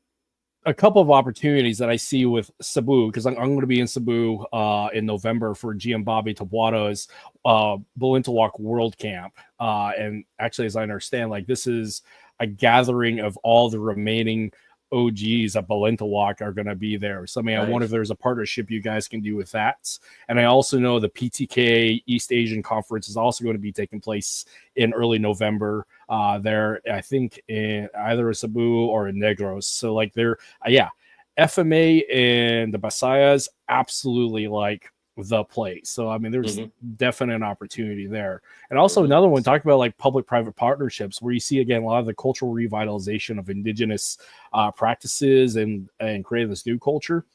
a couple of opportunities that I see with Cebu, because I'm going to be in Cebu in November for GM Bobby Tabuato's Balintawak World Camp. And actually, as I understand, like this is a gathering of all the remaining OGs at Balintawak are going to be there. So I mean, I wonder if there's a partnership you guys can do with that. And I also know the PTK East Asian Conference is also going to be taking place in early November. There, I think in either Cebu or in Negros. So like they're FMA and the Basayas absolutely like the place. So I mean, there's definite opportunity there. And also another one, talk about like public-private partnerships, where you see again a lot of the cultural revitalization of indigenous practices and creating this new culture.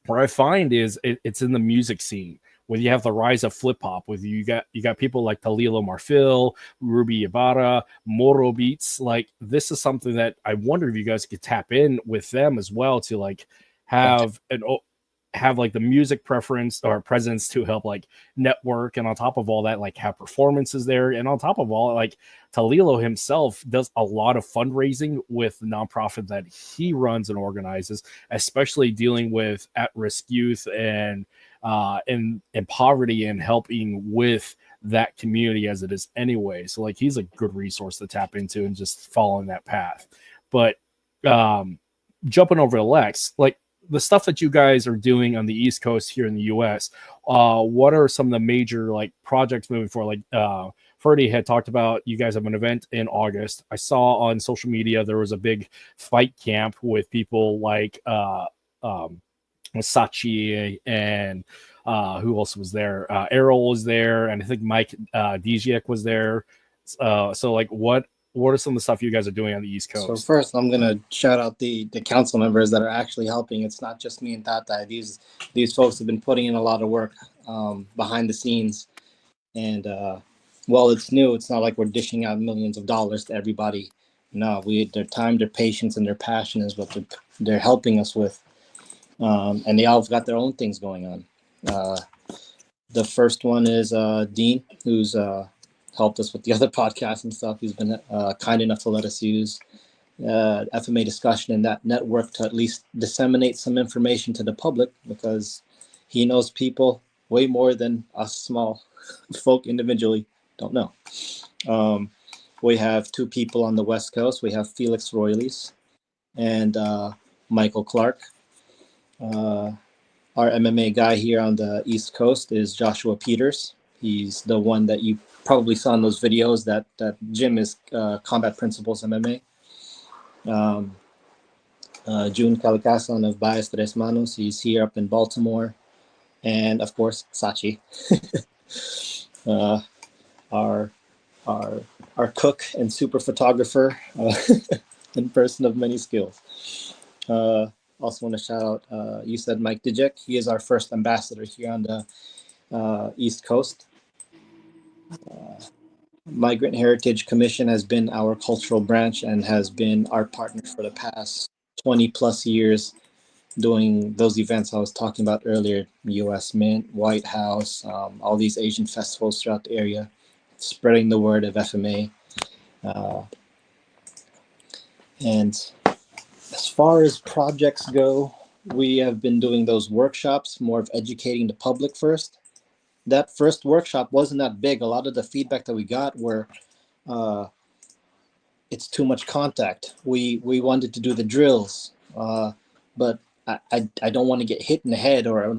Where I find is it's in the music scene, where you have the rise of flip hop, with you got people like Talilo Marfil, Ruby Ibarra, Moro Beats. Like this is something that I wonder if you guys could tap in with them as well to like have like the music preference or presence to help like network, and on top of all that, like have performances there, and on top of all, like Talilo himself does a lot of fundraising with the nonprofit that he runs and organizes, especially dealing with at-risk youth and in poverty, and helping with that community as it is anyway. So like he's a good resource to tap into and just following that path. But jumping over to Lex, like the stuff that you guys are doing on the East Coast here in the US, what are some of the major like projects moving forward? Like Ferdy had talked about, you guys have an event in August. I saw on social media there was a big fight camp with people like Sachi and who else was there? Errol was there, and I think Mike Dijek was there. So like what are some of the stuff you guys are doing on the East Coast? So first, I'm gonna shout out the council members that are actually helping. It's not just me and Tata. These folks have been putting in a lot of work behind the scenes, and while it's new, it's not like we're dishing out millions of dollars to everybody. No, their time, their patience, and their passion is what they're helping us with, and they all got their own things going on. The first one is Dean, who's helped us with the other podcasts and stuff. He's been kind enough to let us use FMA discussion in that network to at least disseminate some information to the public, because he knows people way more than us small folk individually don't know. We have two people on the West Coast. We have Felix Royles and Michael Clark. Our MMA guy here on the East Coast is Joshua Peters. He's the one that you probably saw in those videos that Jim is Combat Principles MMA. June Calicasan of Bias Tres Manos. He's here up in Baltimore. And of course, Sachi, our cook and super photographer, and person of many skills. Also want to shout out, you said Mike Dijek. He is our first ambassador here on the East Coast. Migrant Heritage Commission has been our cultural branch and has been our partner for the past 20 plus years, doing those events I was talking about earlier, US Mint, White House, all these Asian festivals throughout the area, spreading the word of FMA. And as far as projects go, we have been doing those workshops, more of educating the public first. That first workshop wasn't that big. A lot of the feedback that we got were, it's too much contact. We wanted to do the drills, but I don't want to get hit in the head, or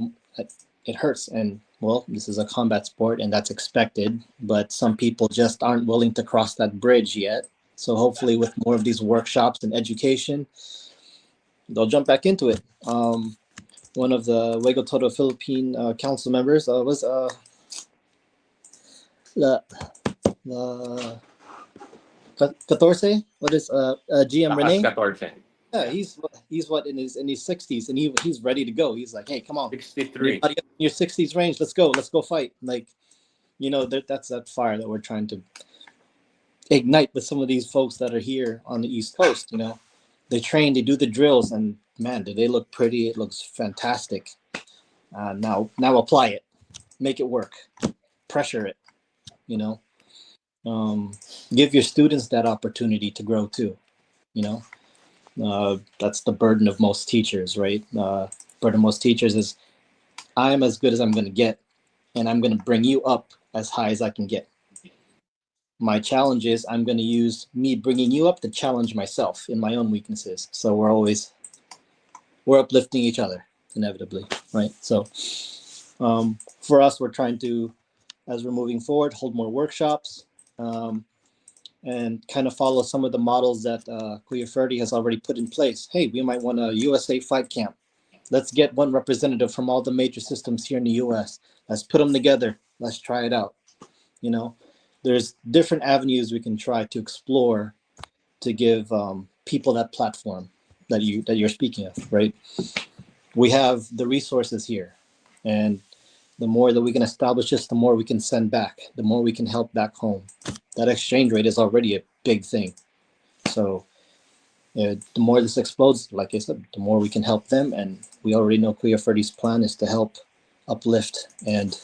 it hurts. And well, this is a combat sport and that's expected, but some people just aren't willing to cross that bridge yet. So hopefully with more of these workshops and education, they'll jump back into it. One of the Juego Todo Philippine council members was the 14. What is GM Rene? 14. Yeah, he's what in his 60s, and he's ready to go. He's like, hey, come on, 63. in your 60s range, let's go fight. Like, that's that fire that we're trying to ignite with some of these folks that are here on the East Coast. They train, they do the drills, and man, do they look pretty. It looks fantastic. Now apply it, make it work, pressure it, give your students that opportunity to grow too, That's the burden of most teachers, right? Burden of most teachers is I'm as good as I'm going to get, and I'm going to bring you up as high as I can get. My challenge is I'm going to use me bringing you up to challenge myself in my own weaknesses. So we're uplifting each other inevitably, right? So for us, we're trying to, as we're moving forward, hold more workshops and kind of follow some of the models that Kuya Ferdi has already put in place. Hey, we might want a USA fight camp. Let's get one representative from all the major systems here in the US. Let's put them together. Let's try it out. You know, there's different avenues we can try to explore to give people that platform that you're speaking of, right? We have the resources here, and the more that we can establish this, the more we can send back, the more we can help back home. That exchange rate is already a big thing. So the more this explodes, like I said, the more we can help them. And we already know Kuya Ferdi's plan is to help uplift and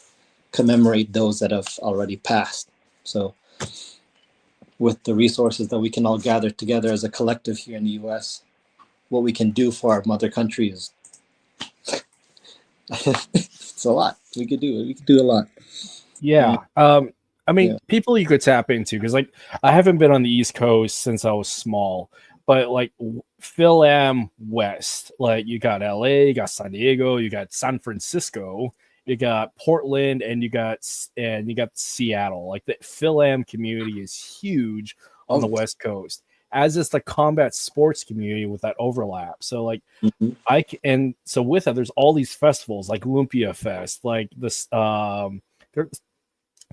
commemorate those that have already passed. So with the resources that we can all gather together as a collective here in the US, what we can do for our mother country is it's a lot. We could do a lot. Yeah. I mean, people you could tap into, because like I haven't been on the East Coast since I was small, but like Phil Am West, like you got LA, you got San Diego, you got San Francisco, you got Portland, and you got Seattle. Like the Phil Am community is huge on the West Coast, as is the combat sports community with that overlap. So like so with that, there's all these festivals like Lumpia Fest, like this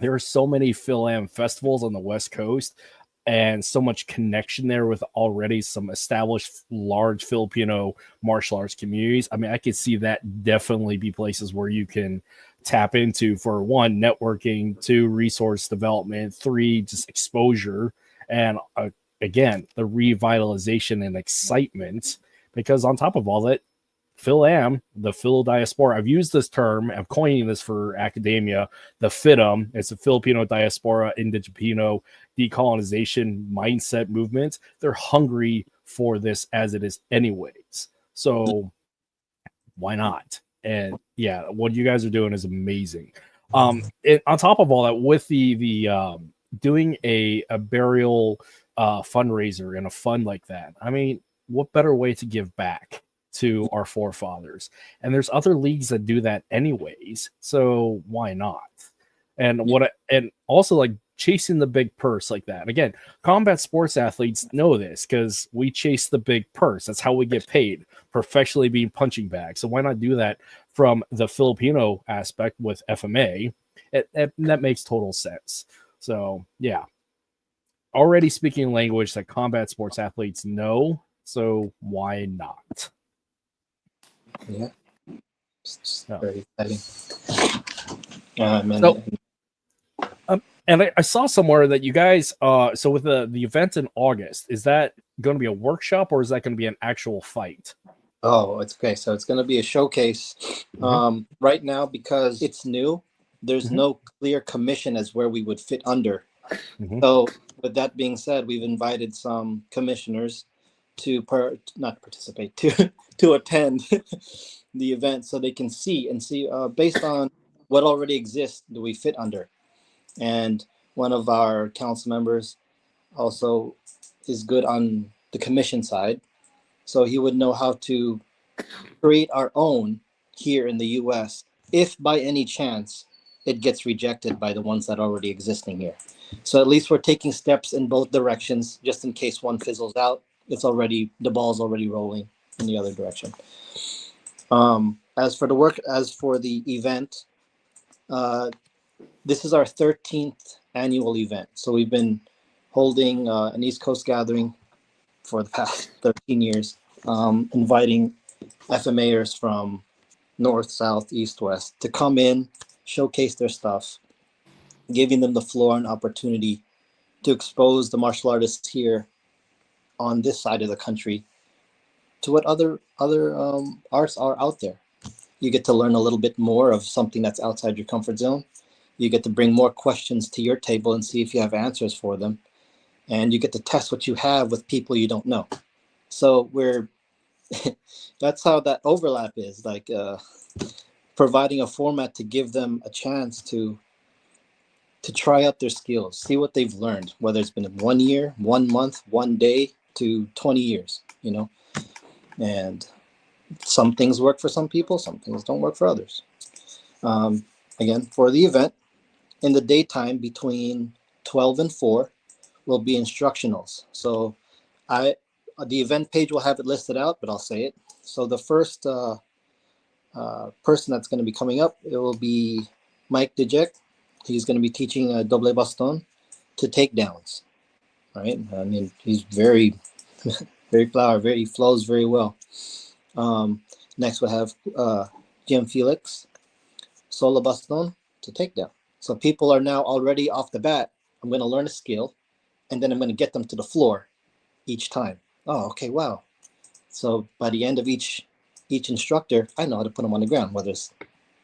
there are so many Phil Am festivals on the West Coast, and so much connection there with already some established large Filipino martial arts communities. I mean, I could see that definitely be places where you can tap into, for one, networking, two, resource development, three, just exposure, and again, the revitalization and excitement. Because on top of all that, Phil Am, the Phil diaspora, I've used this term, I'm coining this for academia, the FIDM, it's a Filipino diaspora Indigipino decolonization mindset movement. They're hungry for this as it is anyways. So why not? And yeah, what you guys are doing is amazing. On top of all that, with the doing a burial fundraiser and a fund like that, I mean, what better way to give back to our forefathers? And there's other leagues that do that anyways, so why not? And and also like chasing the big purse like that. Again, combat sports athletes know this because we chase the big purse. That's how we get paid, professionally being punching bags. So why not do that from the Filipino aspect with FMA? That makes total sense. So yeah, already speaking language that combat sports athletes know, so why not? Yeah, it's No. very exciting. And I saw somewhere that you guys, so with the event in August, is that going to be a workshop or is that going to be an actual fight? Oh, it's okay. So it's going to be a showcase. Right now, because it's new, there's no clear commission as where we would fit under. So with that being said, we've invited some commissioners to to attend the event so they can see based on what already exists, do we fit under? And one of our council members also is good on the commission side, so he would know how to create our own here in the US if by any chance it gets rejected by the ones that are already existing here. So at least we're taking steps in both directions, just in case one fizzles out. The ball's already rolling in the other direction. As for the event, this is our 13th annual event. So we've been holding an East Coast gathering for the past 13 years, inviting FMAers from north, south, east, west to come in, showcase their stuff, giving them the floor and opportunity to expose the martial artists here on this side of the country to what other arts are out there. You get to learn a little bit more of something that's outside your comfort zone. You get to bring more questions to your table and see if you have answers for them. And you get to test what you have with people you don't know. So we're that's how that overlap is, like providing a format to give them a chance to try out their skills, see what they've learned, whether it's been 1 year, 1 month, 1 day to 20 years, you know. And some things work for some people, some things don't work for others. Again, for the event, in the daytime between 12 and 4 will be instructionals. So the event page will have it listed out, but I'll say it. So the first person that's going to be coming up, it will be Mike Dijek. He's going to be teaching doble baston to takedowns. Right? I mean, he's very, very he flows very well. Next we'll have Jim Felix, solo baston to takedown. So people are now already off the bat. I'm going to learn a skill, and then I'm going to get them to the floor each time. Oh, okay, wow. So by the end of each instructor, I know how to put them on the ground, whether it's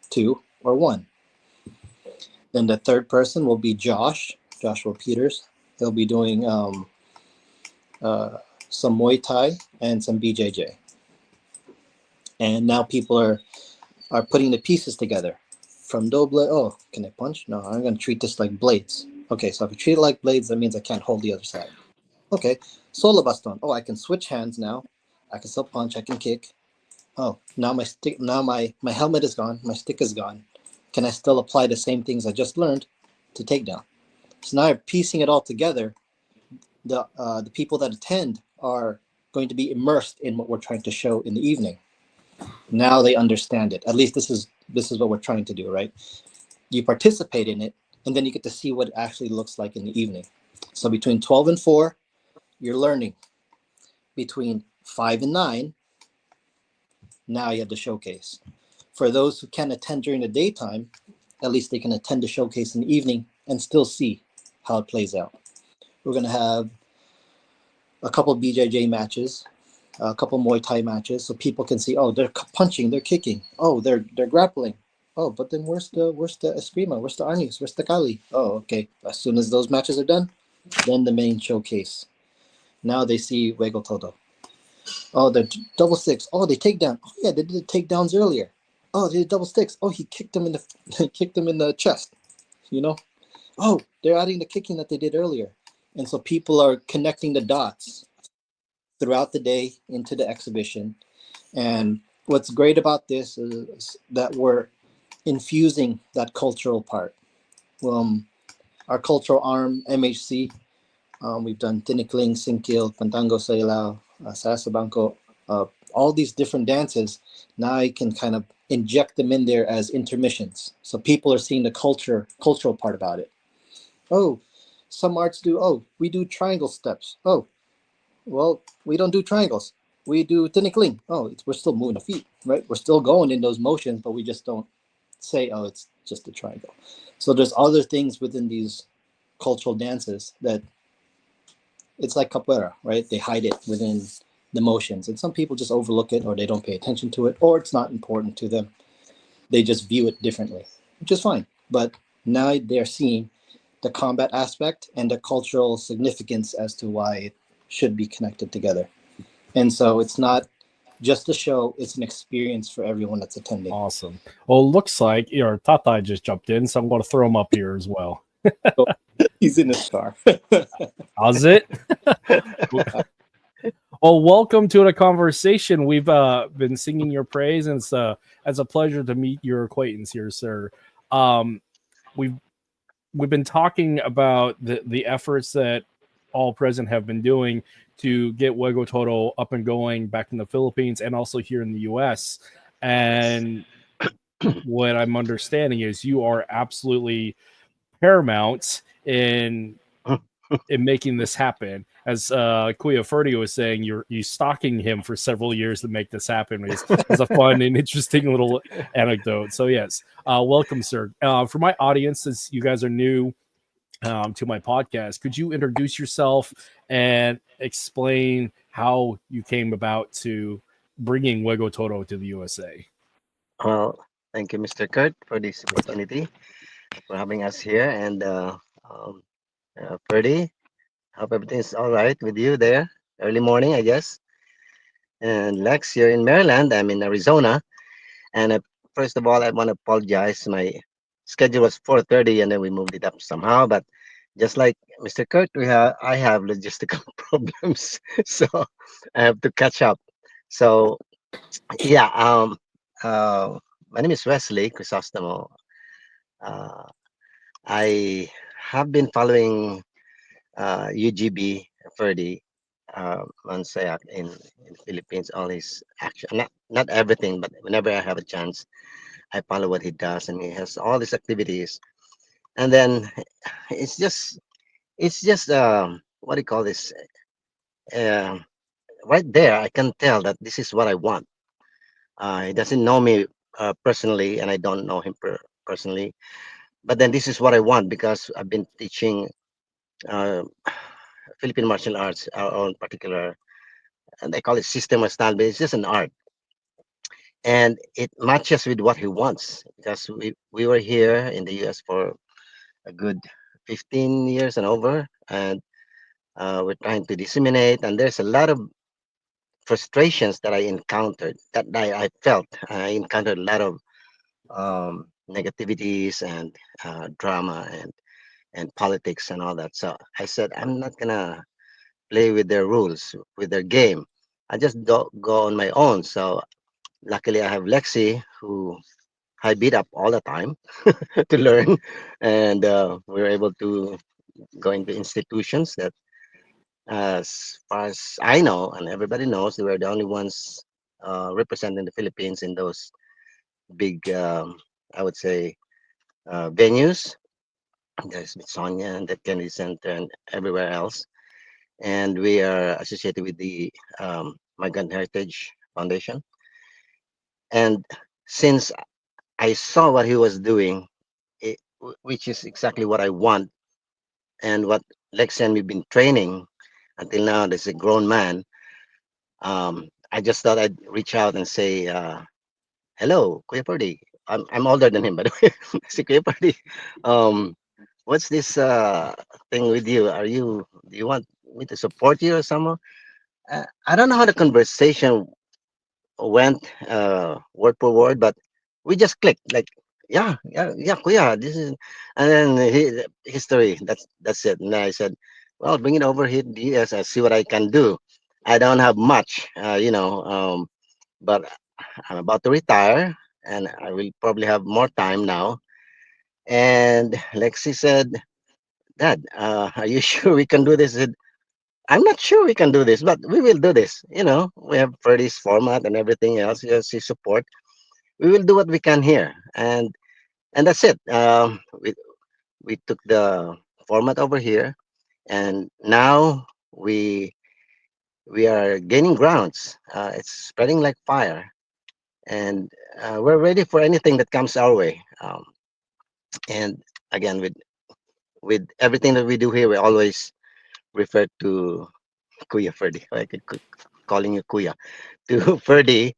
2 or 1. Then the third person will be Joshua Peters. He'll be doing some Muay Thai and some BJJ. And now people are putting the pieces together. From doble, oh, can I punch? No, I'm going to treat this like blades. Okay, so if I treat it like blades, that means I can't hold the other side. Okay, solo baston. Oh, I can switch hands now. I can still punch, I can kick. Oh, now my stick, now my helmet is gone, my stick is gone. Can I still apply the same things I just learned to take down? So now piecing it all together, the people that attend are going to be immersed in what we're trying to show in the evening. Now they understand it. At least this is what we're trying to do, right? You participate in it, and then you get to see what it actually looks like in the evening. So between 12 and 4, you're learning. Between 5 and 9, now you have the showcase. For those who can't attend during the daytime, at least they can attend the showcase in the evening and still see how it plays out. We're going to have a couple of BJJ matches, a couple of Muay Thai matches, so people can see, oh, they're punching, they're kicking, oh, they're grappling. Oh, but then where's the Eskrima? Where's the Arnis? Where's the Kali? Oh, okay. As soon as those matches are done, then the main showcase. Now they see Juego Todo. Oh, the double sticks. Oh, they take down. Oh, yeah, they did the takedowns earlier. Oh, they did double sticks. Oh, he kicked them in the chest. You know. Oh, they're adding the kicking that they did earlier, and so people are connecting the dots throughout the day into the exhibition. And what's great about this is that we're infusing that cultural part. Our cultural arm, MHC, we've done Tinikling, Singkil, Pantango Sailao, Sasabanko, all these different dances. Now I can kind of inject them in there as intermissions. So people are seeing the cultural part about it. Oh, some arts do, we do triangle steps. Oh, well, we don't do triangles. We do Tinikling. Oh, we're still moving the feet, right? We're still going in those motions, but we just don't say, oh, it's just a triangle. So there's other things within these cultural dances that it's like capoeira, right? They hide it within the motions, and some people just overlook it, or they don't pay attention to it, or it's not important to them. They just view it differently, which is fine. But now they're seeing the combat aspect and the cultural significance as to why it should be connected together. And so it's not just a show, it's an experience for everyone that's attending. Awesome. Well, it looks like your Tatai just jumped in, so I'm going to throw him up here as well. He's in his car. How's it? Well, welcome to the conversation. We've been singing your praise, and it's a pleasure to meet your acquaintance here, sir. We've been talking about the efforts that all present have been doing to get Juego Todo up and going back in the Philippines and also here in the U.S. And what I'm understanding is you are absolutely paramount in making this happen. As Kuya Ferdi was saying, you stalking him for several years to make this happen. It's a fun and interesting little anecdote. So yes, welcome, sir. For my audience, since you guys are new to my podcast, could you introduce yourself and explain how you came about to bringing Juego Todo to the USA? Thank you, Mr. Kurt, for this opportunity, for having us here. And Ferdy, hope everything is all right with you there. Early morning, I guess. And Lex, you're in Maryland. I'm in Arizona. And first of all, I want to apologize. My schedule was 4:30, and then we moved it up somehow. But just like Mr. Kurt, I have logistical problems, so I have to catch up. So yeah, uh, my name is Wesley Crisostomo. Uh, I have been following UGB Ferdi Munsayac in Philippines. All his action, not everything, but whenever I have a chance, I follow what he does, and he has all these activities. And then it's just what do you call this? Um right there, I can tell that this is what I want. He doesn't know me personally, and I don't know him personally. But then this is what I want because I've been teaching uh, Philippine martial arts, our own particular, and they call it system or style, but it's just an art, and it matches with what he wants. Because we were here in the U.S. for a good 15 years and over, and we're trying to disseminate. And there's a lot of frustrations that I encountered, that I felt. I encountered a lot of negativities and drama and politics and all that. So I said, I'm not gonna play with their rules, with their game. I just go on my own. So luckily, I have Lexi, who I beat up all the time to learn, and we were able to go into institutions that, as far as I know, and everybody knows, they were the only ones representing the Philippines in those big, I would say, venues. There's Smithsonian and the Kennedy Center and everywhere else. And we are associated with the Migrant Heritage Foundation. And since I saw what he was doing, which is exactly what I want and what Lex and we've been training until now, there's a grown man. I just thought I'd reach out and say, hello, Kuya Purdy. I'm older than him, by the way. I say, Kuya Purdy, um, what's this thing with you? Do you want me to support you or someone? I don't know how the conversation went word for word, but we just clicked like, yeah, yeah, yeah, kuya, this is, and then history. That's it. And I said, well, bring it over here, DS. I see what I can do. I don't have much, but I'm about to retire, and I will probably have more time now. And Lexi said, Dad, are you sure we can do this? I said, I'm not sure we can do this, but we will do this. We have Freddy's format and everything else. Yes, his support. We will do what we can here, and that's it. We took the format over here, and now we are gaining grounds. It's spreading like fire, and we're ready for anything that comes our way. And again, with everything that we do here, we always refer to Kuya Ferdi. I could calling you Kuya to Ferdi,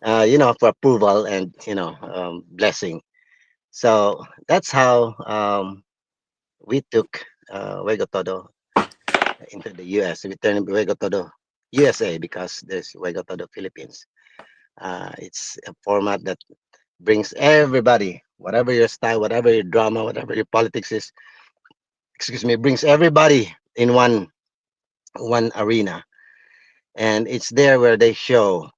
for approval and blessing. So that's how we took Juego Todo into the US. We turned Juego Todo USA because there's Juego Todo Philippines. It's a format that brings everybody, whatever your style, whatever your drama, whatever your politics is, excuse me, brings everybody in one arena, and it's there where they show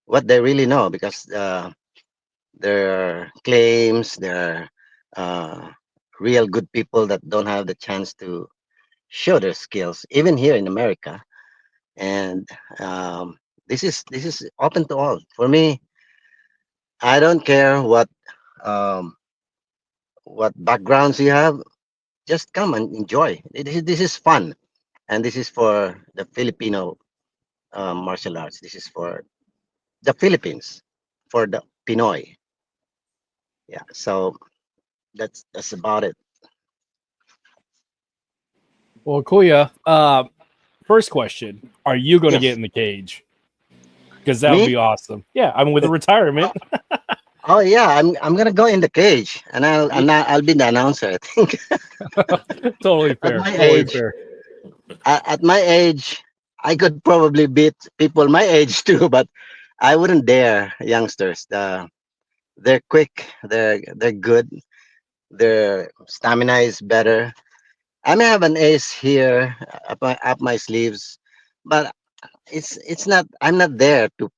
what they really know because there are claims, there are real good people that don't have the chance to show their skills, even here in America. And this is open to all. For me, I don't care um, what backgrounds you have. Just come and enjoy. This is fun, and this is for the Filipino martial arts. This is for the Philippines, for the Pinoy. Yeah. So that's about it. Well, Kuya, first question: are you going to get Yes. in the cage? Because that would Me? be awesome. Yeah, I'm with the retirement. Oh yeah, I'm gonna go in the cage, and I'll be the announcer. I think Totally at fair. my Totally age, fair. at my age, I could probably beat people my age too, but I wouldn't dare youngsters. They're quick. They're good. Their stamina is better. I may have an ace here up my sleeves, but it's not. I'm not there to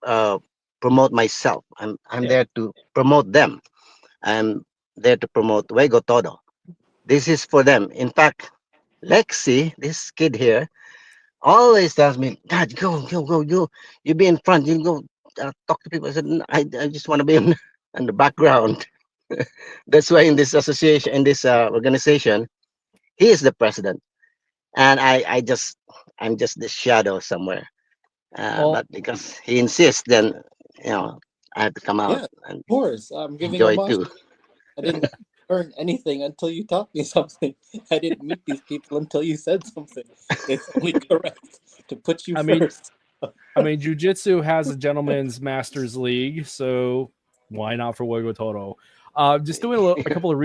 uh, promote myself. I'm Yeah. there to promote them. I'm there to promote Juego Todo. This is for them. In fact, Lexi, this kid here, always tells me, "Dad, go, you be in front. You go talk to people." I said, "No, I just want to be in the background." That's why in this association, in this organization, he is the president, and I'm just the shadow somewhere. Well, But because he insists, then you know I have to come out Yeah, of and course. I'm giving a enjoy mush. too. I didn't earn anything until you taught me something. I didn't meet these people until you said something. It's only correct to put you I mean, first. Jiu-Jitsu has a gentleman's masters league, so why not for Juego Todo? Just doing a couple of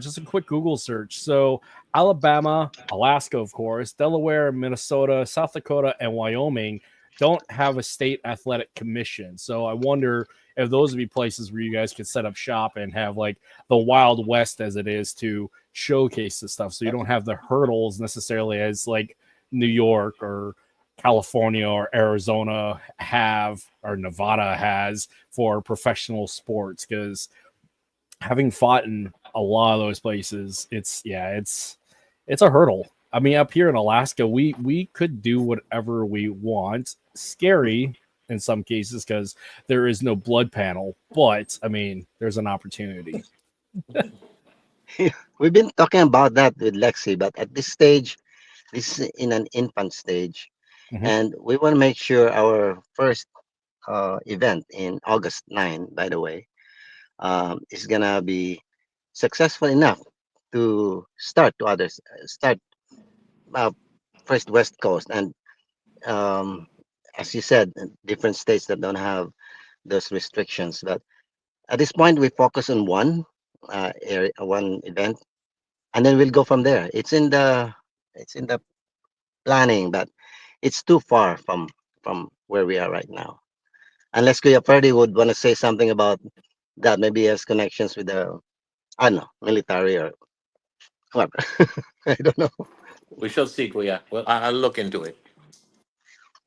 just a quick Google search. So Alabama, Alaska, of course, Delaware, Minnesota, South Dakota, and Wyoming don't have a state athletic commission. So I wonder if those would be places where you guys could set up shop and have like the Wild West as it is to showcase the stuff. So you don't have the hurdles necessarily as like New York or California or Arizona have or Nevada has for professional sports, because having fought in a lot of those places, it's a hurdle. I mean, up here in Alaska, we could do whatever we want. Scary in some cases because there is no blood panel, but I mean, there's an opportunity. We've been talking about that with Lexi, but at this stage, this is in an infant stage, Mhm. and we want to make sure our first event in August 9, by the way, is gonna be successful enough to start to others, start uh, first West Coast, and um, as you said, different states that don't have those restrictions. But at this point, we focus on one area, one event, and then we'll go from there. It's in the planning, but it's too far from where we are right now. Unless Kuya Ferdy would want to say something about that, maybe he has connections with the I don't know military or whatever. I don't know. We shall see, Kuya. Well, I'll look into it.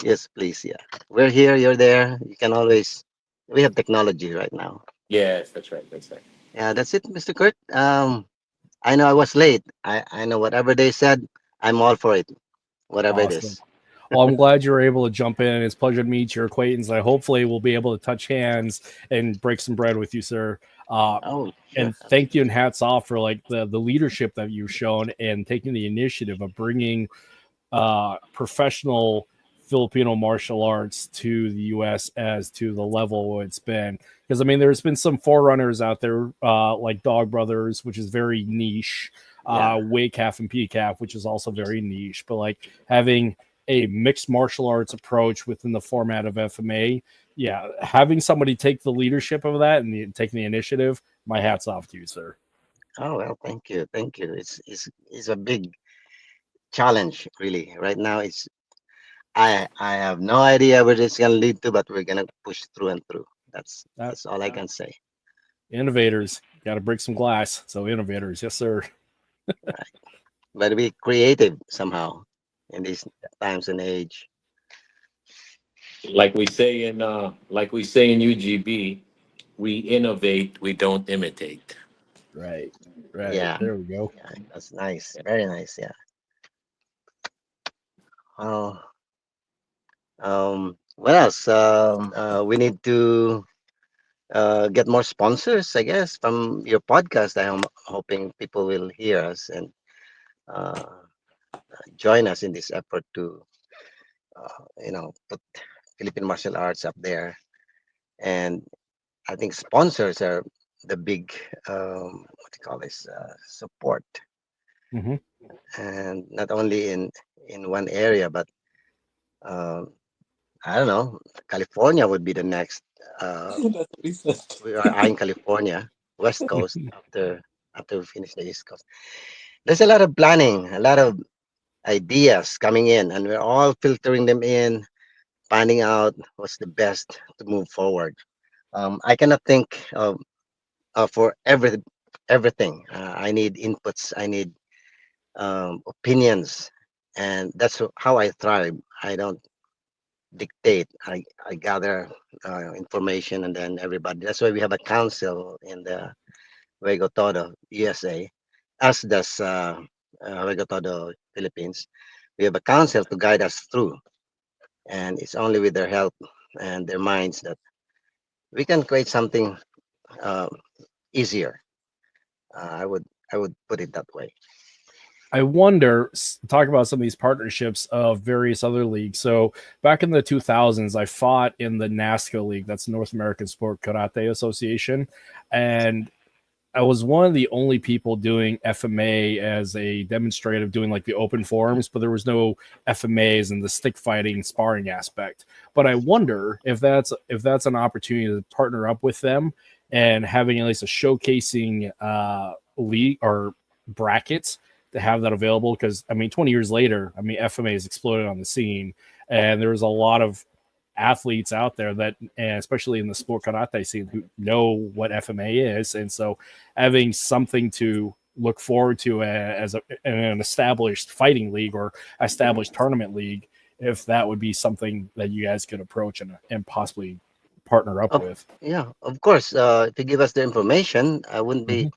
Yes, please. Yeah, we're here. You're there. You can always. We have technology right now. Yes, that's right. That's right. Yeah, that's it, Mr. Kurt. I know I was late. I know whatever they said, I'm all for it. Whatever it Awesome. is. Well, I'm glad you were able to jump in. It's a pleasure to meet your acquaintance. I hopefully will be able to touch hands and break some bread with you, sir. Uh, Oh, sure. and thank you and hats off for like the leadership that you've shown and taking the initiative of bringing professional Filipino martial arts to the U.S. as to the level it's been. Because I mean, there's been some forerunners out there like Dog Brothers, which is very niche, Yeah. WCAF and PCAF, which is also very niche. But like having a mixed martial arts approach within the format of FMA, yeah, having somebody take the leadership of that and taking the initiative, my hat's off to you, sir. Oh well, thank you, thank you. It's a big challenge, really. Right now, I have no idea where it's gonna lead to, but we're gonna push through and through. That That's all I can say. innovators got to break some glass. So innovators, yes, sir. Right. But be creative somehow in these times and age. Like we say in UGB, we innovate, we don't imitate. Right, right. Yeah, There we go. yeah, that's nice. Very nice. Yeah. Oh, what else? We need to get more sponsors, I guess, from your podcast. I'm hoping people will hear us and uh, join us in this effort to, put Philippine martial arts up there. And I think sponsors are the big, what do you call this, support, Hmm. and not only in one area, but um, I don't know, California would be the next. Uh, That's what he said. we are eyeing California, West Coast after we finish the East Coast. There's a lot of planning, a lot of ideas coming in, and we're all filtering them in, finding out what's the best to move forward. I cannot think of for everything. I need inputs. I need opinions, and that's how I thrive. I don't dictate. I gather information, and then everybody. That's why we have a council in the Juego Todo USA, as does Juego Todo Philippines. We have a council to guide us through, and it's only with their help and their minds that we can create something uh, easier. I would put it that way. I wonder, talk about some of these partnerships of various other leagues. So back in the 2000s, I fought in the NASCA League, that's North American Sport Karate Association, and I was one of the only people doing FMA as a demonstrative, doing like the open forums, but there was no FMAs and the stick fighting sparring aspect. But I wonder if that's an opportunity to partner up with them and having at least a showcasing league or brackets to have that available. Because I mean, 20 years later, I mean, FMA has exploded on the scene, and there's a lot of athletes out there that, and especially in the sport karate scene, who know what FMA is, and so having something to look forward to as an established fighting league or established tournament league, if that would be something that you guys could approach and possibly partner up Of, with. yeah, of course. If you give us the information, I wouldn't be Mhm.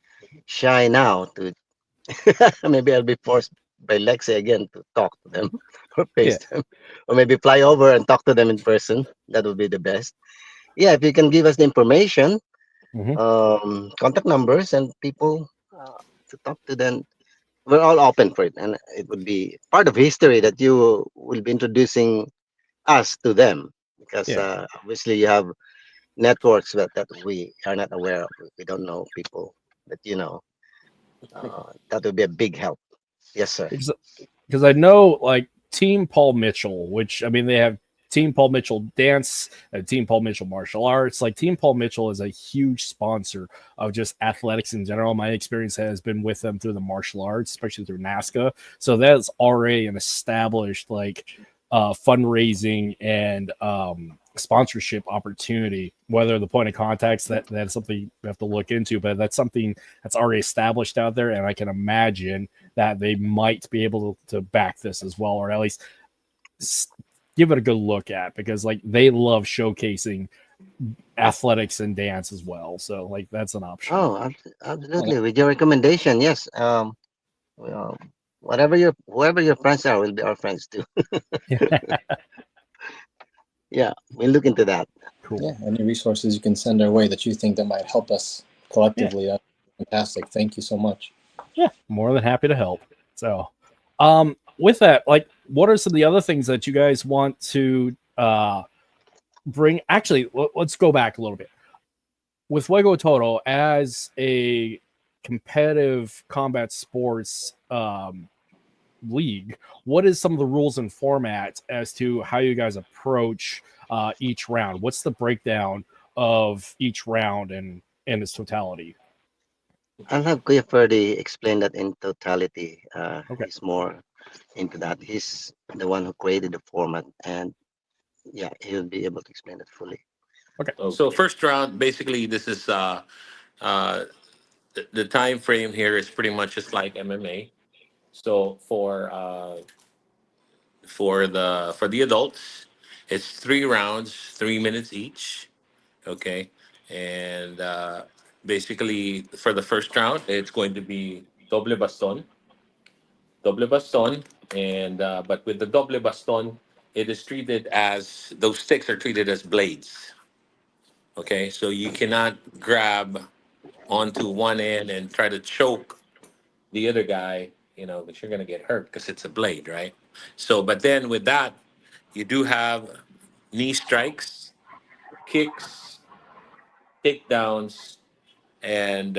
shy now to. Maybe I'll be forced by Lexi again to talk to them or Yeah. face them, or maybe fly over and talk to them in person. That would be the best. Yeah, if you can give us the information, Mhm. contact numbers, and people to talk to, then we're all open for it, and it would be part of history that you will be introducing us to them, because Yeah. obviously you have networks that we are not aware of. We don't know people that you know. That would be a big help. Yes, sir. Because I know like Team Paul Mitchell, which I mean they have Team Paul Mitchell Dance, Team Paul Mitchell Martial Arts. Like Team Paul Mitchell is a huge sponsor of just athletics in general. My experience has been with them through the martial arts, especially through NASCA. So that's already an established like fundraising and sponsorship opportunity. Whether the point of contacts, that's something you have to look into, but that's something that's already established out there, and I can imagine that they might be able to back this as well, or at least give it a good look at, because like they love showcasing athletics and dance as well. So like that's an option. Oh, And absolutely. With your recommendation, yes. Well, whoever your friends are will be our friends too. Yeah, we'll look into that. yeah, Cool. any resources you can send our way that you think that might help us Yeah. collectively, that's fantastic. Thank you so much. Yeah. More than happy to help. So, with that, like, what are some of the other things that you guys want to bring? Actually, let's go back a little bit. With Juego Todo as a competitive combat sports league, what is some of the rules and formats as to how you guys approach each round? What's the breakdown of each round and in its totality? I'll have Kuya Ferdy explain that in totality. Okay. He's more into that. He's the one who created the format, and yeah, he'll be able to explain it fully. Okay. So first round, basically, this is uh, the time frame here is pretty much just like MMA. So for the adults, it's 3 rounds, 3 minutes each. Okay, and basically for the first round, it's going to be doble baston, and but with the doble baston, it is treated as those sticks are treated as blades. Okay, so you cannot grab onto one end and try to choke the other guy, because you're going to get hurt because it's a blade, right? So, but then with that, you do have knee strikes, kicks, takedowns, and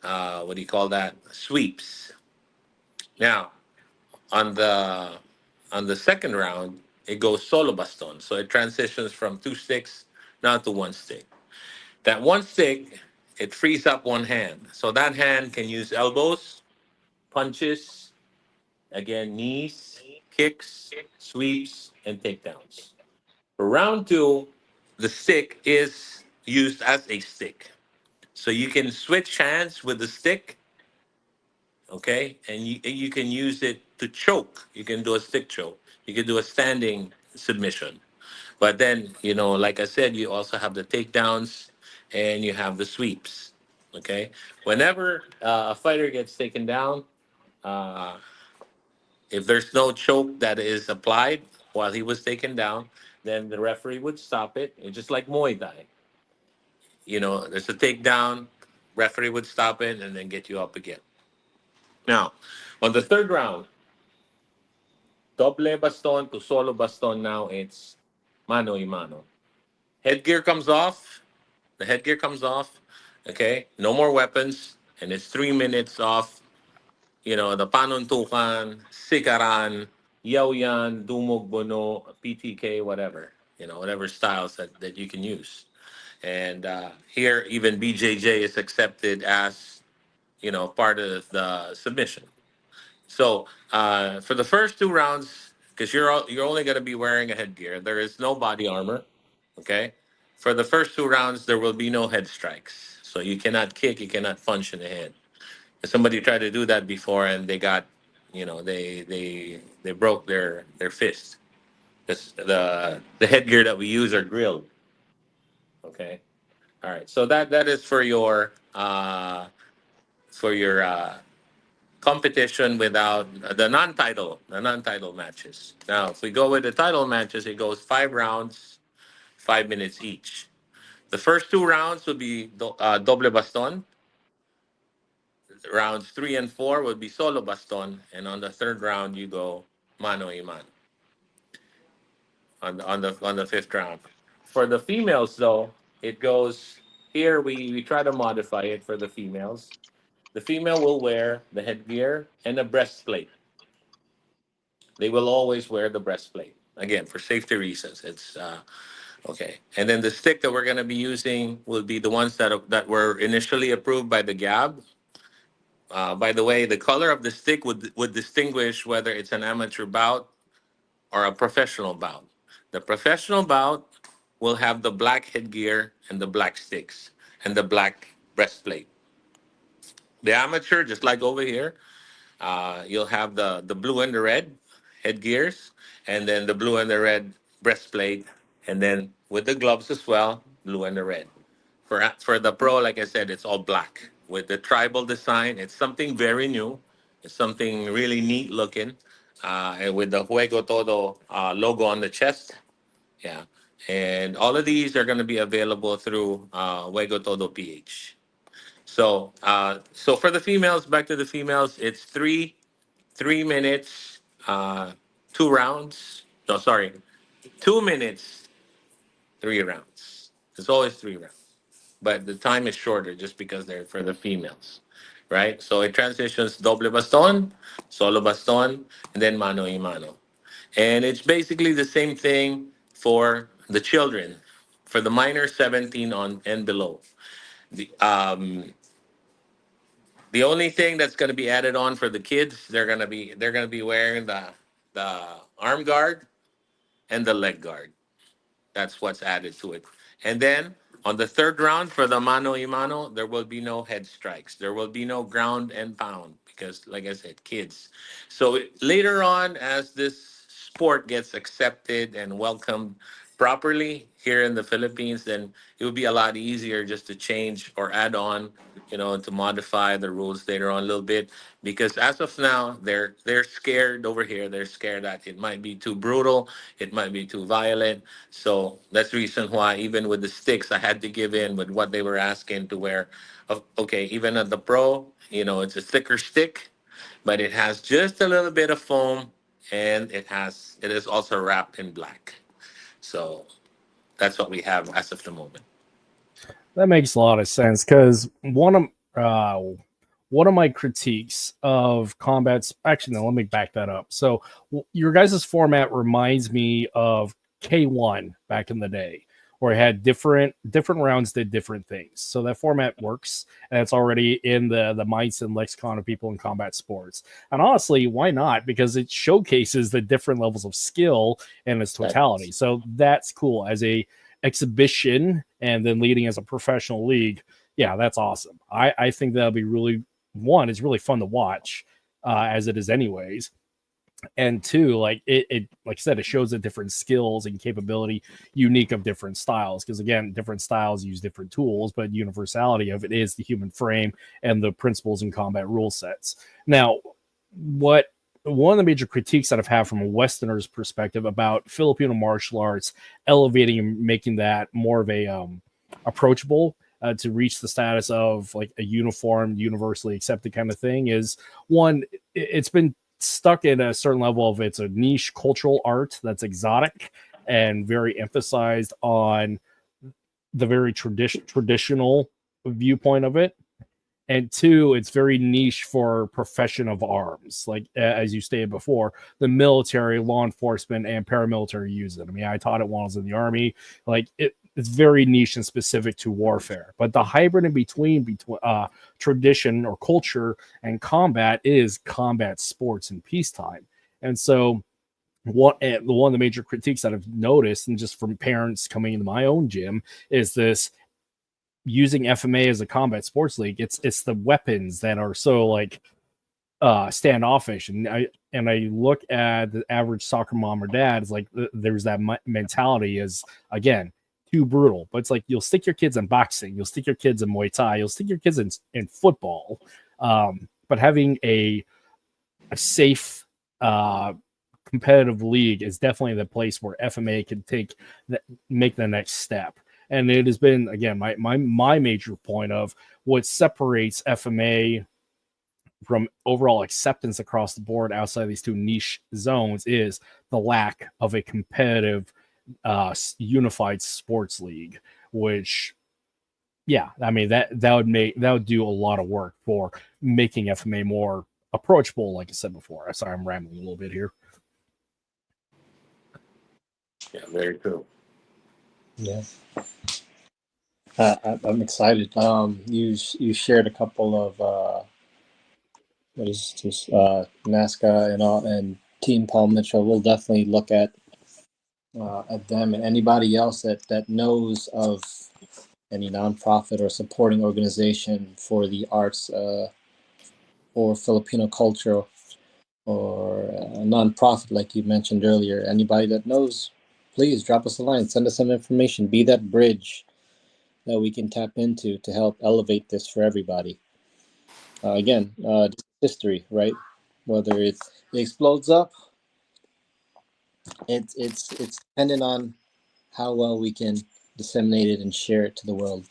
what do you call that? Sweeps. Now, on the second round, it goes solo baston. So it transitions from 2 sticks now to 1 stick. That 1 stick, it frees up one hand. So that hand can use elbows, punches, Again, knees, kicks, sweeps, and takedowns. For round two, the stick is used as a stick. So you can switch hands with the stick, okay? And you can use it to choke. You can do a stick choke. You can do a standing submission. But then, like I said, you also have the takedowns and you have the sweeps, okay? Whenever a fighter gets taken down, uh, if there's no choke that is applied while he was taken down, then the referee would stop it. It's just like Muay Thai. There's a takedown, referee would stop it and then get you up again. Now, on the third round, doble baston to solo baston now, it's mano y mano. Headgear comes off. The headgear comes off. Okay, no more weapons, and it's 3 minutes off. The panuntukan, sikaran, yaoyan, dumog bono, PTK, whatever. Whatever styles that you can use. And here, even BJJ is accepted as part of the submission. So for the first two rounds, because you're only going to be wearing a headgear, there is no body armor. Okay, for the first two rounds, there will be no head strikes. So you cannot kick, you cannot punch in the head. Somebody tried to do that before, and they got, they broke their fist. The headgear that we use are grilled. Okay, all right. So that is for your competition without the non-title matches. Now, if we go with the title matches, it goes 5 rounds, 5 minutes each. The first two rounds would be doble baston. Rounds 3 and 4 would be solo baston, and on the third round you go mano y mano. On the fifth round, for the females though, it goes here. We try to modify it for the females. The female will wear the headgear and a breastplate. They will always wear the breastplate. Again, for safety reasons, it's okay. And then the stick that we're going to be using will be the ones that were initially approved by the GAB. By the way, the color of the stick would distinguish whether it's an amateur bout or a professional bout. The professional bout will have the black headgear and the black sticks and the black breastplate. The amateur, just like over here, you'll have the blue and the red headgears, and then the blue and the red breastplate, and then with the gloves as well, blue and the red. For the pro, like I said, it's all black with the tribal design. It's something very new. It's something really neat looking, and with the Juego Todo logo on the chest. Yeah, and all of these are going to be available through Juego Todo PH. So for the females, back to the females, it's 3 minutes, 2 rounds. No, sorry, 2 minutes, 3 rounds. It's always 3 rounds, but the time is shorter just because they're for the females, right? So it transitions doble baston, solo baston, and then mano y mano. And it's basically the same thing for the children, for the minor 17 on and below. The only thing that's going to be added on for the kids, they're going to be wearing the arm guard and the leg guard. That's what's added to it. And then on the third round for the mano y mano, there will be no head strikes. There will be no ground and pound because, like I said, kids. So later on, as this sport gets accepted and welcomed properly here in the Philippines, then it would be a lot easier just to change or add on, to modify the rules later on a little bit. Because as of now, they're scared over here. They're scared that it might be too brutal, it might be too violent. So that's the reason why, even with the sticks, I had to give in with what they were asking to wear. Okay, even at the pro, it's a thicker stick, but it has just a little bit of foam, and it is also wrapped in black. So that's what we have as of the moment. That makes a lot of sense because one of my critiques of combats. Actually, no, let me back that up. So your guys' format reminds me of K1 back in the day, where it had different rounds did different things. So that format works, and it's already in the mindset and lexicon of people in combat sports. And honestly, why not? Because it showcases the different levels of skill in its totality. So that's cool as a exhibition, and then leading as a professional league. Yeah, that's awesome. I think that'll be really, one, it's really fun to watch, as it is anyways. And two, like it like I said, it shows the different skills and capability unique of different styles, because again, different styles use different tools, but universality of it is the human frame and the principles and combat rule sets. Now, what one of the major critiques that I've had from a Westerner's perspective about Filipino martial arts elevating and making that more of a approachable, to reach the status of like a uniform, universally accepted kind of thing, is one, it's been stuck in a certain level of, it's a niche cultural art that's exotic and very emphasized on the very traditional viewpoint of it. And two, it's very niche for profession of arms, like as you stated before, the military, law enforcement, and paramilitary use it. I mean, I taught it while I was in the army. Like it's very niche and specific to warfare. But the hybrid in between tradition or culture and combat is combat sports in peacetime. And so one of the major critiques that I've noticed, and just from parents coming into my own gym, is this using FMA as a combat sports league. It's the weapons that are so like standoffish, and I look at the average soccer mom or dad, it's like there's that mentality is, again, too brutal. But it's like, you'll stick your kids in boxing, you'll stick your kids in Muay Thai, you'll stick your kids in football, but having a safe competitive league is definitely the place where FMA can make the next step. And it has been, again, my major point of what separates FMA from overall acceptance across the board outside of these two niche zones is the lack of a competitive, unified sports league, which, yeah, I mean, that would do a lot of work for making FMA more approachable, like I said before. Sorry, I'm rambling a little bit here. Yeah, very cool. Yeah. I'm excited. You shared a couple of what is this, NASCA and all, and Team Paul Mitchell. We'll definitely look at them and anybody else that knows of any nonprofit or supporting organization for the arts, or Filipino culture, or a nonprofit like you mentioned earlier. Anybody that knows, please drop us a line, send us some information, be that bridge that we can tap into to help elevate this for everybody. Again, history, right? Whether it explodes up, it's dependent on how well we can disseminate it and share it to the world.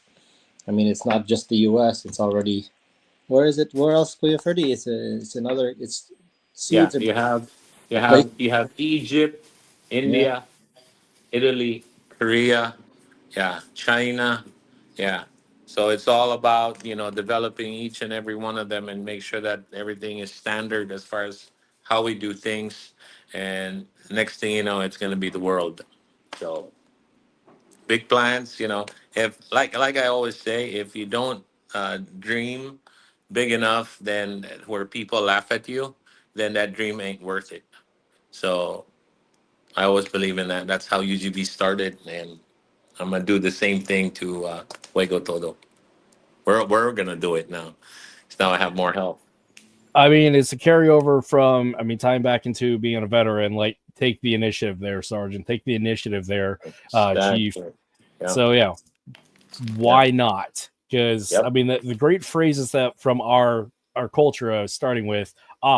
I mean, it's not just the U.S. It's already, where is it? Where else, Ferdy? It's another. It's seeds. Yeah, Like, you have Egypt, India, Italy, Korea, China, yeah. So it's all about, developing each and every one of them and make sure that everything is standard as far as how we do things. And next thing you know, it's going to be the world. So big plans, if like I always say, if you don't dream big enough, then where people laugh at you, then that dream ain't worth it. So I always believe in that. That's how UGB started, and I'm gonna do the same thing to Juego Todo. We're gonna do it now. So now I have more help. I mean, it's a carryover from, I mean, tying back into being a veteran, like, take the initiative there, Sergeant. Take the initiative there, Chief. Yeah. So, yeah, why not? Because, I mean, the great phrases that from our culture, starting with,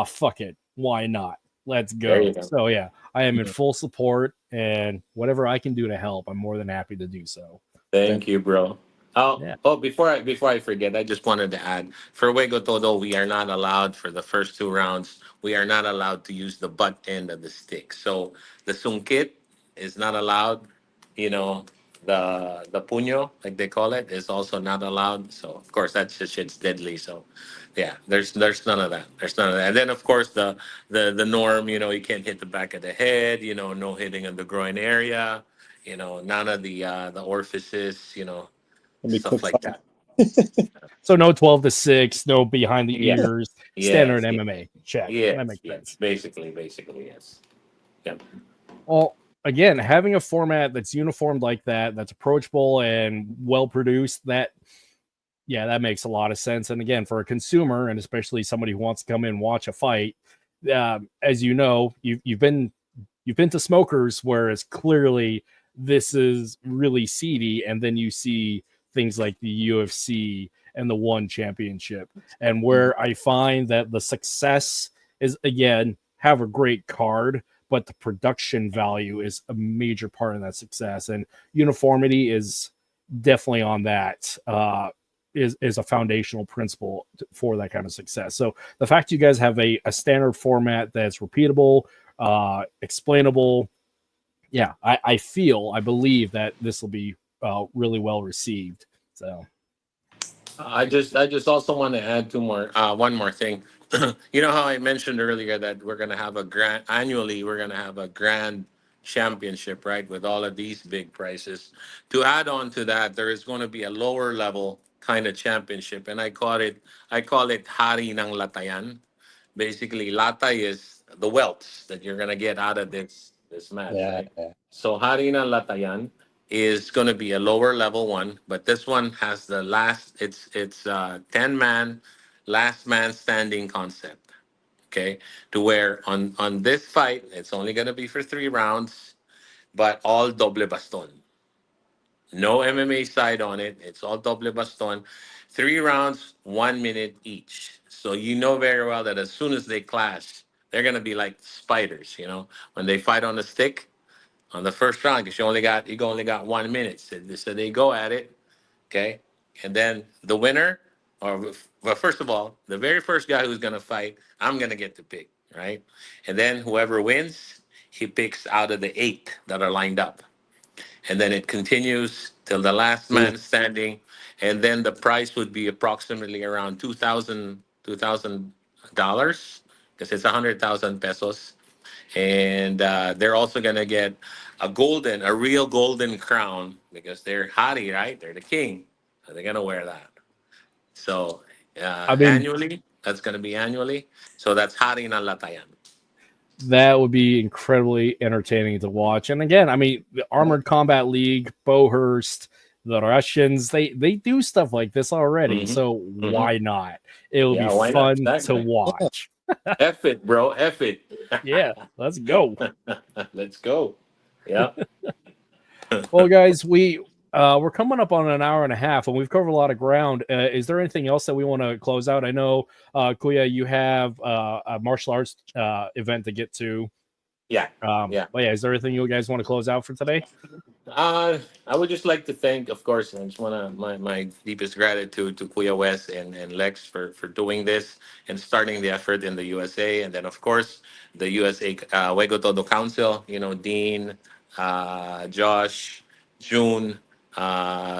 fuck it, why not? Let's go. So, yeah, I am in full support, and whatever I can do to help, I'm more than happy to do so. Thank you, bro. Before I forget, I just wanted to add, for Juego Todo, we are not allowed for the first 2 rounds. We are not allowed to use the butt end of the stick. So the sungkit is not allowed. The puño, like they call it, is also not allowed. So of course that shit's deadly. So yeah, there's none of that. There's none of that. And then of course the norm, you can't hit the back of the head. No hitting of the groin area. none of the orifices, It'll be stuff quick like fire. that. So no 12 to 6, no behind the Yes, ears, standard yes, yes, MMA. Check. That yes, makes yes. sense. Basically, yes. Yeah. Well, again, having a format that's uniformed like that, that's approachable and well produced, that makes a lot of sense. And again, for a consumer, and especially somebody who wants to come in and watch a fight, as you know, you've been to smokers where it's clearly this is really seedy, and then you see things like the UFC and the One Championship, and where I find that the success is, again, have a great card, but the production value is a major part of that success, and uniformity is definitely on that. Is a foundational principle for that kind of success. So the fact you guys have a standard format that's repeatable, explainable, I believe that this will be really well received. So I just also want to add one more thing. You know how I mentioned earlier that we're gonna have annually we're gonna have a grand championship, right? With all of these big prices. To add on to that, there is going to be a lower level kind of championship, and I call it Hari ng Latayan. Basically, lata is the welts that you're gonna get out of this match, Yeah, right? yeah. So Harina Latayan is gonna be a lower level one, but this one has the last. It's 10 man, last man standing concept. Okay, to where on this fight it's only gonna be for 3 rounds, but all doble baston. No MMA side on it. It's all doble baston. 3 rounds, 1 minute each. So you know very well that as soon as they clash, they're gonna be like spiders. When they fight on the stick on the first round, because you only got 1 minute. So they go at it, okay, and then the winner, or well, first of all, the very first guy who's gonna fight, I'm gonna get to pick, right, and then whoever wins, he picks out of the 8 that are lined up, and then it continues till the last Ooh, man standing, and then the price would be approximately around $2,000 because it's 100,000 pesos, and they're also gonna get a real golden crown because they're Hari, right? They're the king, so they're gonna wear that. So I mean, annually, that's gonna be annually. So that's Hari na Latayan. that would be incredibly entertaining to watch. And again, I mean, the yeah. Armored Combat League, Bowhurst, the Russians, they do stuff like this already. hmm So hmm why not? It will be Yeah, why not? fun to Exactly. Yeah. watch. F it, bro. F it. Yeah, let's go. Let's go. Yeah. Well, guys, we're coming up on an hour and a half, and we've covered a lot of ground. Is there anything else that we want to close out? I know, Kuya, you have a martial arts event to get to. Yeah. Yeah. But yeah, is there anything you guys want to close out for today? I would just like to thank, of course, I just want to my deepest gratitude to Kuya West and Lex for doing this and starting the effort in the USA, and then of course the USA Juego Todo Council. Dean, Josh, June,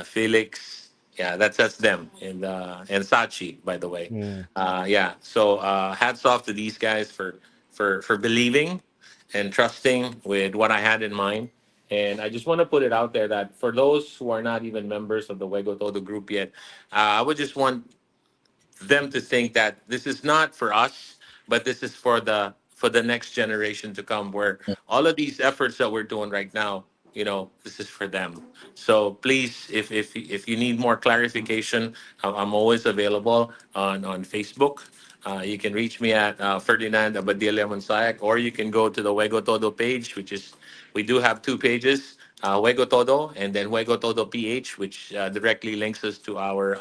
Felix. Yeah, that's them, and Sachi, by the way. Mm. Yeah. So hats off to these guys for believing and trusting with what I had in mind. And I just want to put it out there that for those who are not even members of the Juego Todo group yet, I would just want them to think that this is not for us, but this is for the next generation to come. Where all of these efforts that we're doing right now, this is for them. So please, if you need more clarification, I'm always available on Facebook. You can reach me at Ferdinand Abadilla Munsayac, or you can go to the Juego Todo page, which is we do have 2 pages. Juego Todo and then Juego Todo PH, which directly links us to our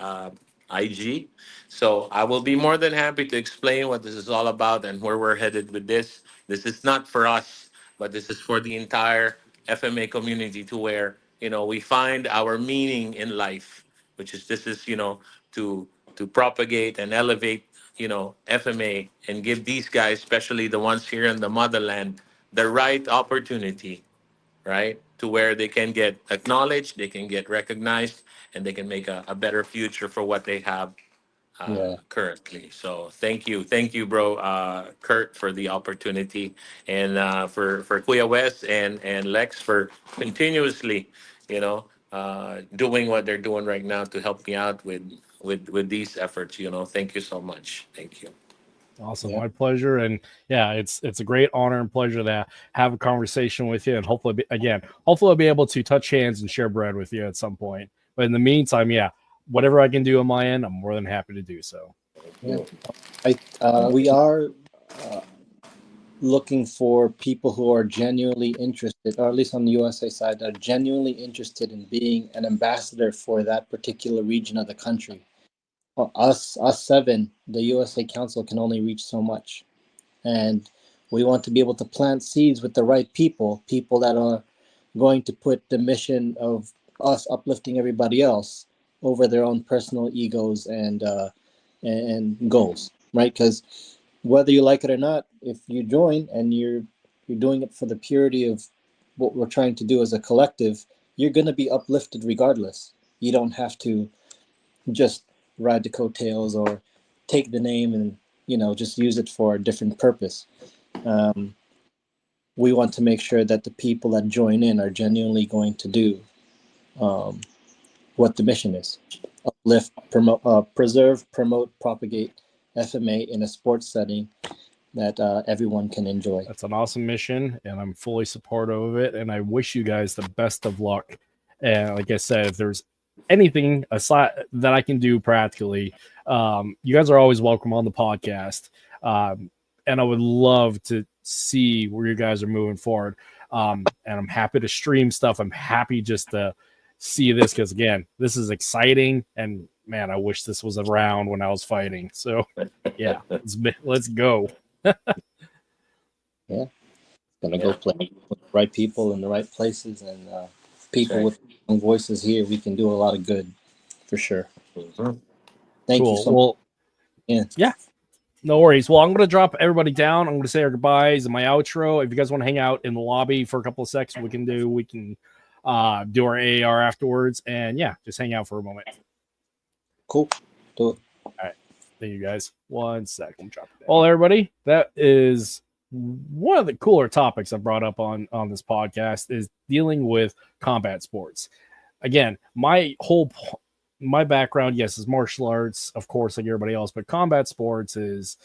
IG. So I will be more than happy to explain what this is all about and where we're headed with this. This is not for us, but this is for the entire FMA community, to where we find our meaning in life, which is this is to propagate and elevate FMA and give these guys, especially the ones here in the motherland, the right opportunity, right? To where they can get acknowledged, they can get recognized, and they can make a better future for what they have Yeah. currently. So thank you, bro, Kurt, for the opportunity, and for Kuya Wes and Lex for continuously, doing what they're doing right now to help me out with these efforts. Thank you so much. Thank you. Awesome. Yeah. My pleasure. And yeah, it's a great honor and pleasure to have a conversation with you. And hopefully, hopefully I'll be able to touch hands and share bread with you at some point. But in the meantime, yeah, whatever I can do on my end, I'm more than happy to do so. Yeah. We are looking for people who are genuinely interested, or at least on the USA side, are genuinely interested in being an ambassador for that particular region of the country. Us seven, the USA Council can only reach so much. And we want to be able to plant seeds with the right people that are going to put the mission of us uplifting everybody else over their own personal egos and goals, right? Because whether you like it or not, if you join and you're doing it for the purity of what we're trying to do as a collective, you're going to be uplifted regardless. You don't have to just ride the coattails or take the name and just use it for a different purpose. We want to make sure that the people that join in are genuinely going to do what the mission is: uplift, promote, preserve, promote, propagate FMA in a sports setting that everyone can enjoy. That's an awesome mission, and I'm fully supportive of it. And I wish you guys the best of luck. And like I said, if there's anything aside that I can do practically, you guys are always welcome on the podcast. And I would love to see where you guys are moving forward. And I'm happy to stream stuff. I'm happy just to see this because, again, this is exciting. And man, I wish this was around when I was fighting. So yeah, let's go. Yeah, gonna go play with the right people in the right places, and people with strong voices here. We can do a lot of good, for sure. Thank you so much. Yeah, no worries. Well, I'm going to drop everybody down. I'm going to say our goodbyes and my outro. If you guys want to hang out in the lobby for a couple of seconds, we can do our AAR afterwards. And yeah, just hang out for a moment. Cool. Do it. All right. Thank you guys. 1 second. Well, everybody, that is one of the cooler topics I brought up on this podcast is dealing with combat sports. Again, my background, yes, is martial arts, of course, like everybody else, but combat sports is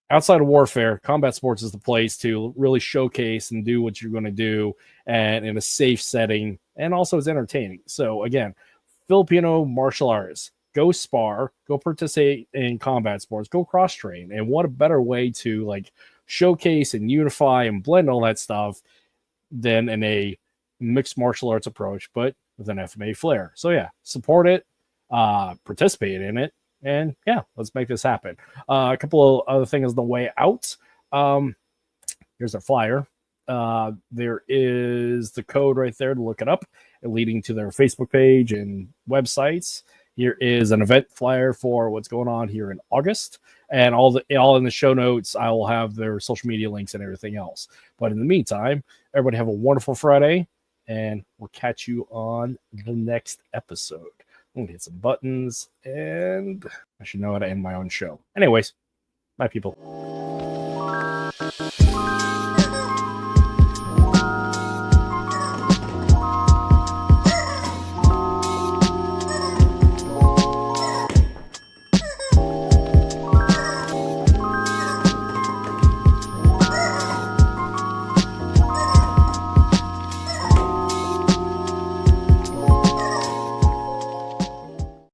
outside of warfare. Combat sports is the place to really showcase and do what you're going to do, and in a safe setting, and also is entertaining. So again, Filipino martial arts, go spar, go participate in combat sports, go cross train, and what a better way to showcase and unify and blend all that stuff than in a mixed martial arts approach, but with an FMA flair. So yeah, support it, participate in it, and yeah, let's make this happen. A couple of other things on the way out. Here's our flyer. There is the code right there to look it up, leading to their Facebook page and websites. Here is an event flyer for what's going on here in August, and all in the show notes. I will have their social media links and everything else. But in the meantime, everybody have a wonderful Friday, and we'll catch you on the next episode. I'm gonna hit some buttons, and I should know how to end my own show. Anyways, bye, people.